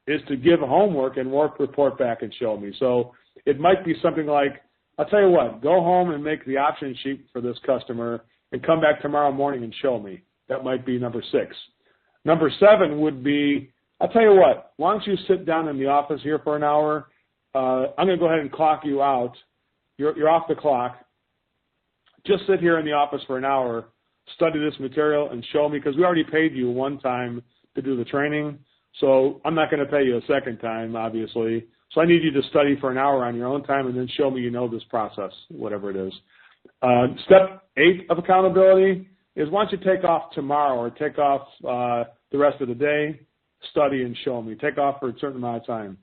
is to give homework and work report back and show me. So it might be something like, I'll tell you what, go home and make the option sheet for this customer and come back tomorrow morning and show me. That might be number 6. Number 7 would be, I'll tell you what, why don't you sit down in the office here for an hour? I'm going to go ahead and clock you out. You're off the clock. Just sit here in the office for an hour, study this material, and show me, because we already paid you one time to do the training. So I'm not going to pay you a second time, obviously. So I need you to study for an hour on your own time and then show me you know this process, whatever it is. Step 8 of accountability is, why don't you take off tomorrow or take off the rest of the day, study and show me. Take off for a certain amount of time.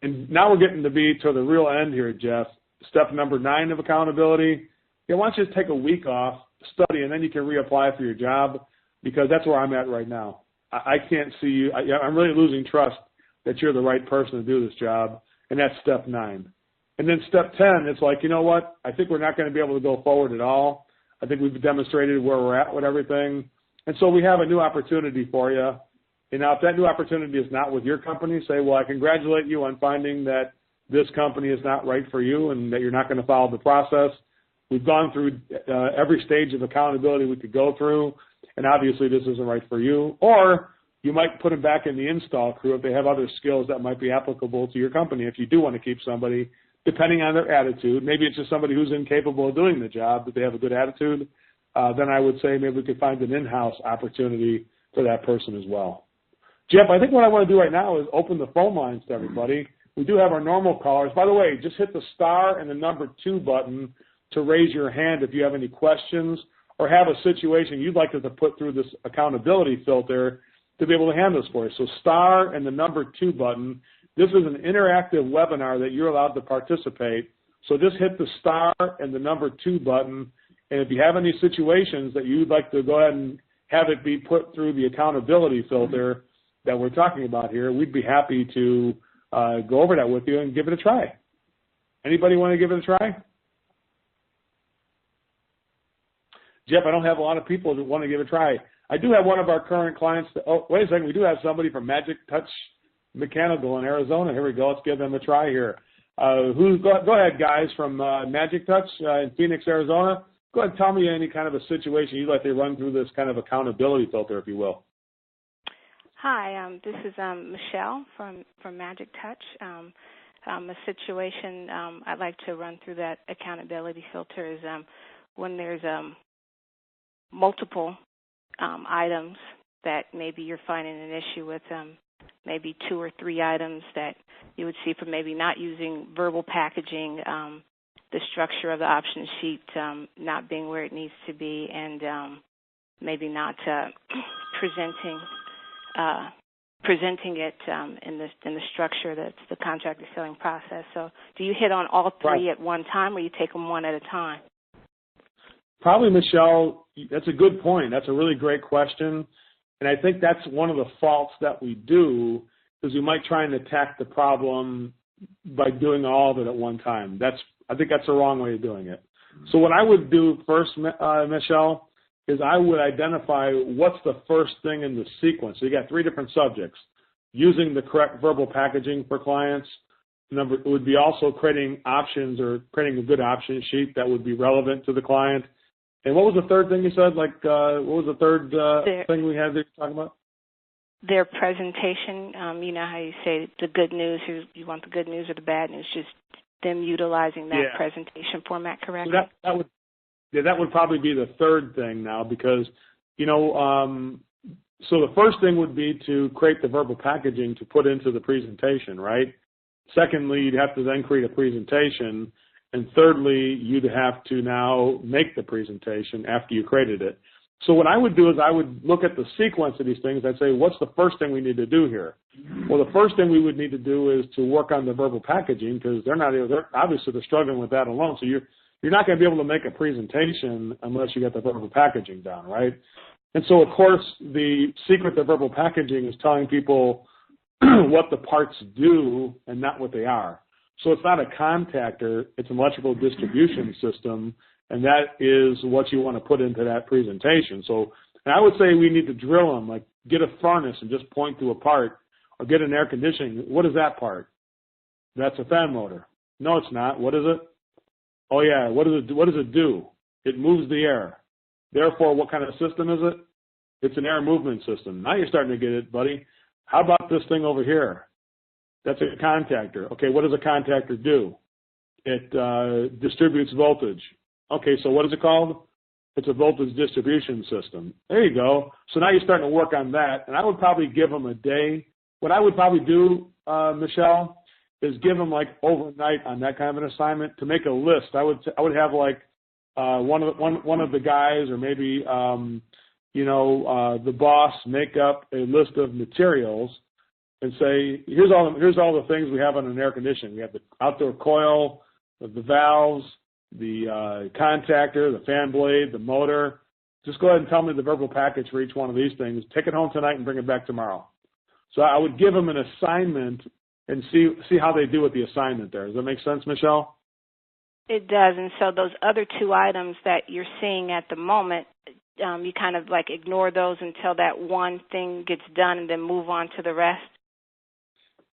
And now we're getting to the real end here, Jeff. Step number 9 of accountability. Yeah, why don't you take a week off, study, and then you can reapply for your job, because that's where I'm at right now. I can't see you. I'm really losing trust that you're the right person to do this job, and that's step 9. And then step 10, it's like, you know what? I think we're not going to be able to go forward at all. I think we've demonstrated where we're at with everything. And so we have a new opportunity for you. And now if that new opportunity is not with your company, say, well, I congratulate you on finding that this company is not right for you and that you're not going to follow the process. We've gone through every stage of accountability we could go through, and obviously this isn't right for you. Or you might put them back in the install crew if they have other skills that might be applicable to your company if you do want to keep somebody, depending on their attitude. Maybe it's just somebody who's incapable of doing the job, but they have a good attitude. Then I would say maybe we could find an in-house opportunity for that person as well. Jeff, I think what I want to do right now is open the phone lines to everybody. We do have our normal callers. By the way, just hit the star and the number 2 button to raise your hand if you have any questions or have a situation you'd like us to put through this accountability filter to be able to handle this for you. So star and the number 2 button. This is an interactive webinar that you're allowed to participate. So just hit the star and the number 2 button. And if you have any situations that you'd like to go ahead and have it be put through the accountability filter that we're talking about here, we'd be happy to go over that with you and give it a try. Anybody want to give it a try? Jeff, I don't have a lot of people that want to give it a try. I do have one of our current clients. Wait a second. We do have somebody from Magic Touch Mechanical in Arizona. Here we go. Let's give them a try here. Go ahead, guys, from Magic Touch in Phoenix, Arizona. Go ahead and tell me any kind of a situation you'd like to run through this kind of accountability filter, if you will. Hi, this is Michelle from Magic Touch. A situation I'd like to run through that accountability filter is when there's multiple items that maybe you're finding an issue with, maybe 2 or 3 items that you would see from maybe not using verbal packaging, the structure of the option sheet not being where it needs to be, and maybe not presenting it in the structure that's the contract selling process. So do you hit on all 3 at one time, or you take them one at a time? Probably, Michelle, that's a good point. That's a really great question. And I think that's one of the faults that we do, is we might try and attack the problem by doing all of it at one time. I think that's the wrong way of doing it. So what I would do first, Michelle, is I would identify what's the first thing in the sequence. So you got 3 different subjects. Using the correct verbal packaging for clients. It would be also creating options or creating a good option sheet that would be relevant to the client. And what was the third thing you said? What was the third thing we had there talking about? Their presentation. You know how you say the good news, you want the good news or the bad news, just them utilizing that presentation format correctly? So that would probably be the third thing now, because, so the first thing would be to create the verbal packaging to put into the presentation, right? Secondly, you'd have to then create a presentation. And thirdly, you'd have to now make the presentation after you created it. So what I would do is I would look at the sequence of these things. I'd say, what's the first thing we need to do here? Well, the first thing we would need to do is to work on the verbal packaging, because obviously they're struggling with that alone. So you're not going to be able to make a presentation unless you get the verbal packaging down, right? And so, of course, the secret to verbal packaging is telling people what the parts do and not what they are. So it's not a contactor, it's an electrical distribution system, and that is what you want to put into that presentation. So, and I would say we need to drill them, like get a furnace and just point to a part, or get an air conditioning. What is that part? That's a fan motor. No, it's not. What is it? Oh yeah, what does it do? It moves the air. Therefore, what kind of system is it? It's an air movement system. Now you're starting to get it, buddy. How about this thing over here? That's a contactor. Okay, what does a contactor do? It distributes voltage. Okay, so what is it called? It's a voltage distribution system. There you go. So now you're starting to work on that, and I would probably give them a day. What I would probably do, Michelle, is give them like overnight on that kind of an assignment to make a list. I would have like one of the guys, or maybe the boss, make up a list of materials and say, here's all the things we have on an air conditioning. We have the outdoor coil, the valves, the contactor, the fan blade, the motor. Just go ahead and tell me the verbal package for each one of these things. Take it home tonight and bring it back tomorrow. So I would give them an assignment and see how they do with the assignment there. Does that make sense, Michelle? It does. And so those other two items that you're seeing at the moment, you kind of like ignore those until that one thing gets done and then move on to the rest?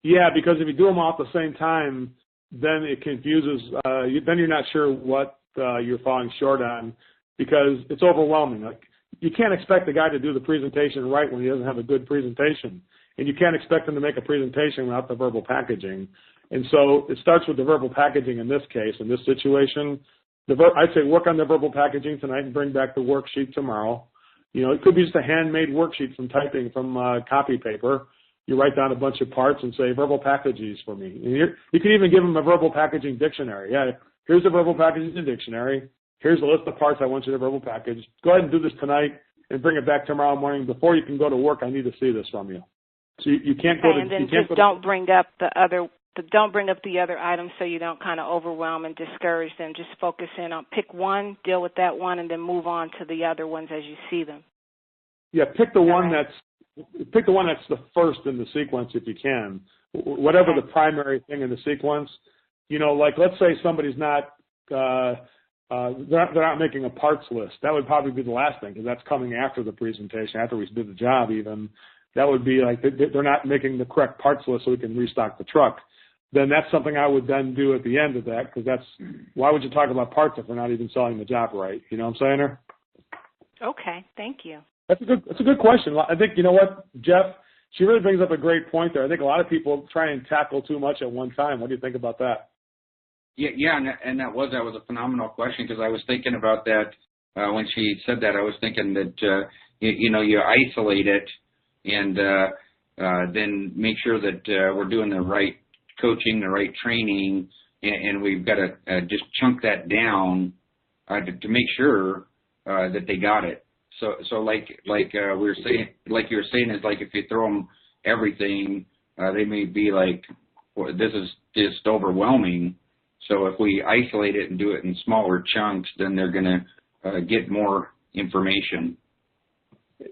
Yeah, because if you do them all at the same time, then it confuses. Then you're not sure what you're falling short on, because it's overwhelming. Like, you can't expect the guy to do the presentation right when he doesn't have a good presentation. And you can't expect him to make a presentation without the verbal packaging. And so it starts with the verbal packaging in this case, in this situation. I'd say work on the verbal packaging tonight and bring back the worksheet tomorrow. It could be just a handmade worksheet from typing from copy paper. You write down a bunch of parts and say, verbal packages for me. And you can even give them a verbal packaging dictionary. Yeah, here's the verbal packaging dictionary. Here's a list of parts I want you to verbal package. Go ahead and do this tonight and bring it back tomorrow morning. Before you can go to work, I need to see this from you. So you can't go to. And then just don't bring up the other items, so you don't kind of overwhelm and discourage them. Just focus in on, pick one, deal with that one, and then move on to the other ones as you see them. Yeah, pick the one that's the first in the sequence if you can. Whatever the primary thing in the sequence. Like let's say somebody's not they're not making a parts list. That would probably be the last thing, because that's coming after the presentation, after we did the job even. That would be like they're not making the correct parts list so we can restock the truck. Then that's something I would then do at the end of that, because why would you talk about parts if we're not even selling the job right? You know what I'm saying? Okay, thank you. That's a good question. I think, you know what, Jeff, she really brings up a great point there. I think a lot of people try and tackle too much at one time. What do you think about that? Yeah, and that was a phenomenal question, because I was thinking about that when she said that. I was thinking that you isolate it and then make sure that we're doing the right coaching, the right training, and we've got to just chunk that down to make sure that they got it. So like we were saying, like you were saying, is like if you throw them everything, they may be like, well, this is just overwhelming. So if we isolate it and do it in smaller chunks, then they're going to get more information.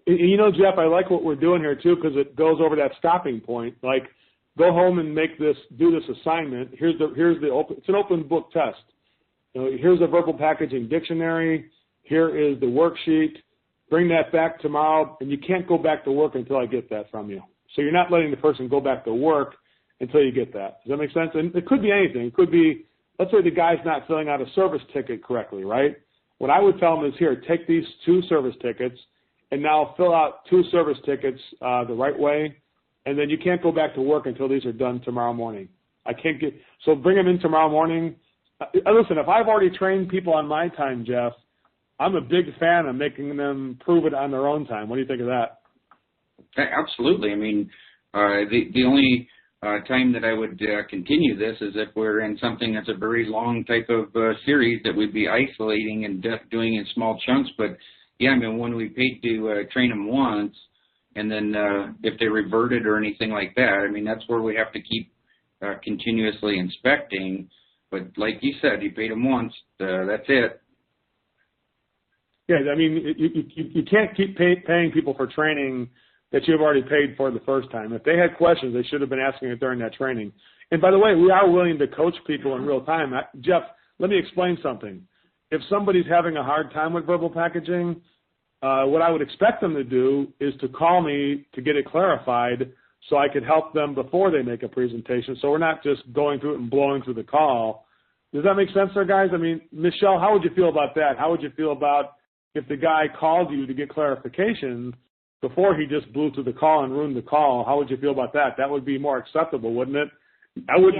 Jeff, I like what we're doing here too, because it goes over that stopping point. Like, go home and do this assignment. It's an open book test. Here's a verbal packaging dictionary. Here is the worksheet. Bring that back tomorrow, and you can't go back to work until I get that from you. So you're not letting the person go back to work until you get that. Does that make sense? And it could be anything. It could be, let's say the guy's not filling out a service ticket correctly, right? What I would tell him is, here, take these 2 service tickets, and now fill out 2 service tickets the right way, and then you can't go back to work until these are done tomorrow morning. So bring them in tomorrow morning. Listen, if I've already trained people on my time, Jeff, I'm a big fan of making them prove it on their own time. What do you think of that? Absolutely. I mean, the only time that I would continue this is if we're in something that's a very long type of series that we'd be isolating and doing in small chunks. But, yeah, I mean, when we paid to train them once, and then if they reverted or anything like that, I mean, that's where we have to keep continuously inspecting. But like you said, you paid them once, that's it. Yeah, I mean, you can't keep paying people for training that you've already paid for the first time. If they had questions, they should have been asking it during that training. And by the way, we are willing to coach people in real time. Jeff, let me explain something. If somebody's having a hard time with verbal packaging, what I would expect them to do is to call me to get it clarified so I could help them before they make a presentation, so we're not just going through it and blowing through the call. Does that make sense there, guys? I mean, Michelle, how would you feel about that? How would you feel about if the guy called you to get clarification before he just blew through the call and ruined the call? How would you feel about that? That would be more acceptable, wouldn't it? I would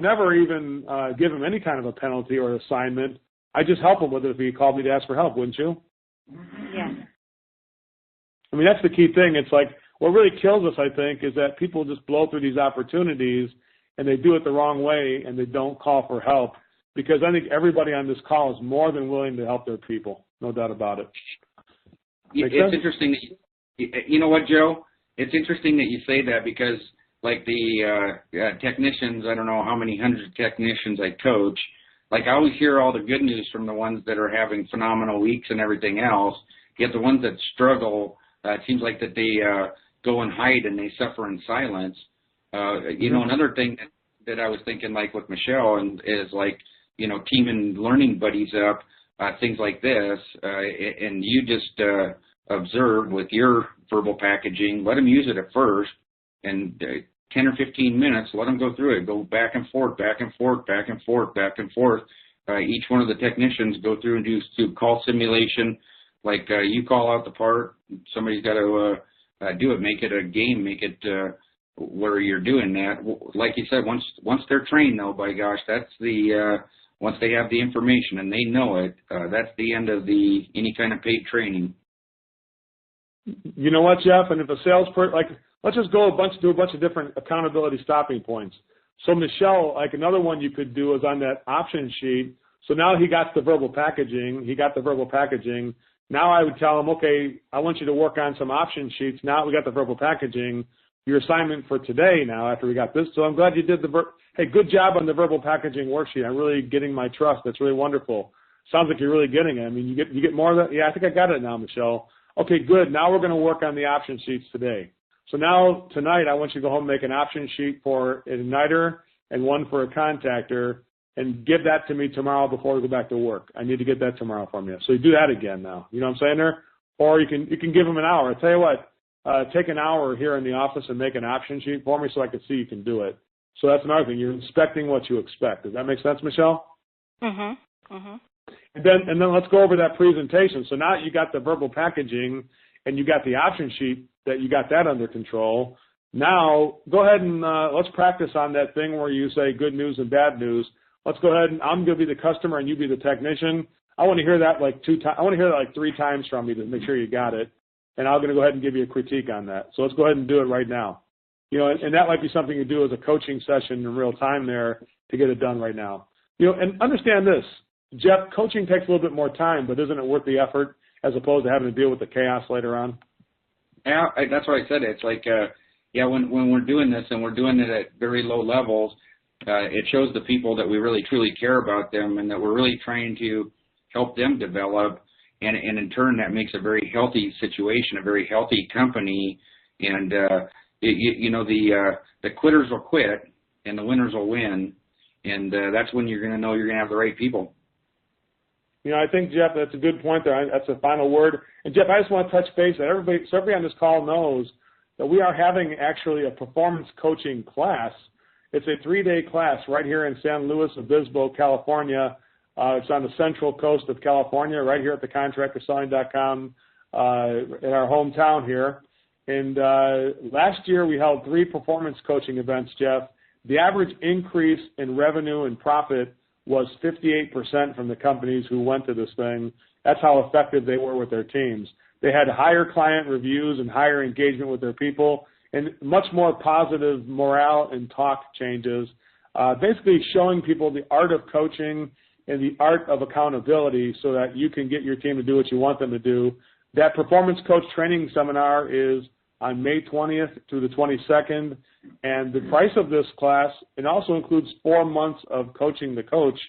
never even give him any kind of a penalty or assignment. I just help him with it if he called me to ask for help, wouldn't you? Yes. I mean, that's the key thing. It's like what really kills us, I think, is that people just blow through these opportunities and they do it the wrong way and they don't call for help, because I think everybody on this call is more than willing to help their people. No doubt about it. It's interesting that you know what, Joe? It's interesting that you say that, because like the technicians, I don't know how many hundreds of technicians I coach, like I always hear all the good news from the ones that are having phenomenal weeks and everything else, yet the ones that struggle, it seems like that they go and hide and they suffer in silence. You know, another thing that I was thinking, like with Michelle, and is like, you know, teaming learning buddies up, things like this, and you just observe with your verbal packaging, let them use it at first, and 10 or 15 minutes, let them go through it, go back and forth, back and forth, back and forth, back and forth. Each one of the technicians go through and do call simulation, like you call out the part, somebody's got to do it, make it a game, make it where you're doing that. Like you said, once they're trained, though, by gosh, that's the once they have the information and they know it, that's the end of any kind of paid training. You know what, Jeff? And if a salesperson, like, let's just do a bunch of different accountability stopping points. So Michelle, like another one you could do is on that option sheet. So now he got the verbal packaging. Now I would tell him, okay, I want you to work on some option sheets. Now we got the verbal packaging. Your assignment for today now after we got this. So I'm glad you did hey, good job on the verbal packaging worksheet. I'm really getting my trust. That's really wonderful. Sounds like you're really getting it. I mean, you get more of that. Yeah, I think I got it now, Michelle. Okay, good. Now we're going to work on the option sheets today. So now tonight I want you to go home and make an option sheet for an igniter and one for a contactor, and give that to me tomorrow before we go back to work. I need to get that tomorrow from you. So you do that again now. You know what I'm saying there? Or you can give them an hour. I tell you what, take an hour here in the office and make an option sheet for me so I can see you can do it. So that's another thing. You're inspecting what you expect. Does that make sense, Michelle? Mm-hmm. Mm-hmm. And then let's go over that presentation. So now you got the verbal packaging and you got the option sheet, that you got that under control. Now go ahead and let's practice on that thing where you say good news and bad news. Let's go ahead and I'm going to be the customer and you be the technician. I want to hear that like 2 times. I want to hear that like 3 times from you to make sure you got it. And I'm going to go ahead and give you a critique on that. So let's go ahead and do it right now. You know, and that might be something you do as a coaching session in real time there to get it done right now. You know, and understand this, Jeff, coaching takes a little bit more time, but isn't it worth the effort as opposed to having to deal with the chaos later on? Yeah, that's what I said. It's like, when we're doing this and we're doing it at very low levels, it shows the people that we really truly care about them and that we're really trying to help them develop. And in turn, that makes a very healthy situation, a very healthy company. And, the quitters will quit and the winners will win. And that's when you're going to know you're going to have the right people. You know, I think, Jeff, that's a good point there. That's the final word. And, Jeff, I just want to touch base that everybody on this call knows that we are having actually a performance coaching class. It's a 3-day class right here in San Luis Obispo, California. It's on the central coast of California, right here at the contractorselling.com in our hometown here. And last year we held 3 performance coaching events, Jeff. The average increase in revenue and profit was 58% from the companies who went to this thing. That's how effective they were with their teams. They had higher client reviews and higher engagement with their people and much more positive morale and talk changes, basically showing people the art of coaching and the art of accountability so that you can get your team to do what you want them to do. That performance coach training seminar is on May 20th through the 22nd, and the price of this class, it also includes 4 months of coaching the coach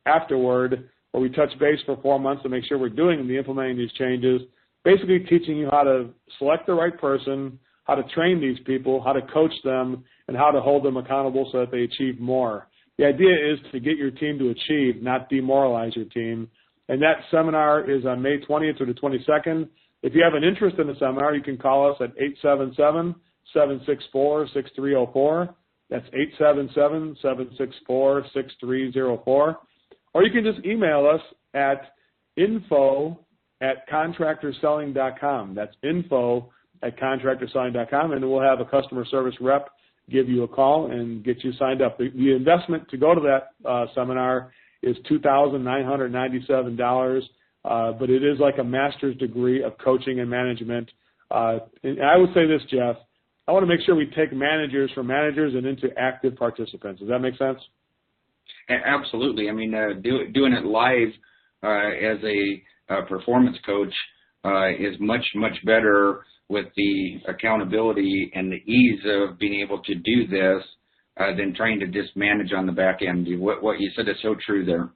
afterward, where we touch base for 4 months to make sure we're doing and implementing these changes. basically teaching you how to select the right person, how to train these people, how to coach them, and how to hold them accountable so that they achieve more. The idea is to get your team to achieve, not demoralize your team. And that seminar is on May 20th through the 22nd. If you have an interest in the seminar, you can call us at 877-764-6304. That's 877-764-6304. Or you can just email us at info@contractorselling.com. That's info@contractorselling.com, and we'll have a customer service rep give you a call and get you signed up. The investment to go to that seminar is $2,997, but it is like a master's degree of coaching and management. And I would say this, Jeff, I want to make sure we take managers from managers and into active participants. Does that make sense? Absolutely. I mean, doing it live as a performance coach is much, much better with the accountability and the ease of being able to do this than trying to just manage on the back end. What you said is so true there.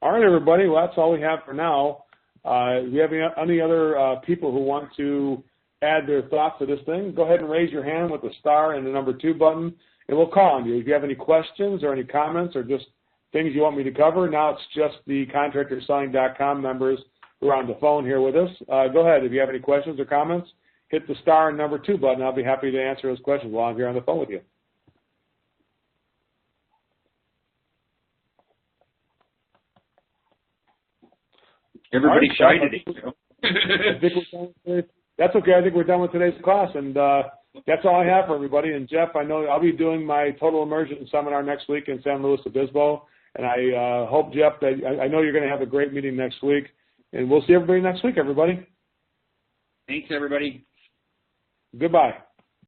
All right, everybody. Well, that's all we have for now. Do we have any other people who want to add their thoughts to this thing? Go ahead and raise your hand with the star and the number 2 button, and we'll call on you. If you have any questions or any comments or just things you want me to cover, now it's just the contractorselling.com members who are on the phone here with us. Go ahead. If you have any questions or comments, hit the star and number 2 button. I'll be happy to answer those questions while I'm here on the phone with you. Everybody's shy today. That's okay. I think we're done with today's class, and that's all I have for everybody. And Jeff, I know I'll be doing my Total Immersion Seminar next week in San Luis Obispo, and I hope, Jeff, that I know you're going to have a great meeting next week, and we'll see everybody next week, everybody. Thanks, everybody. Goodbye.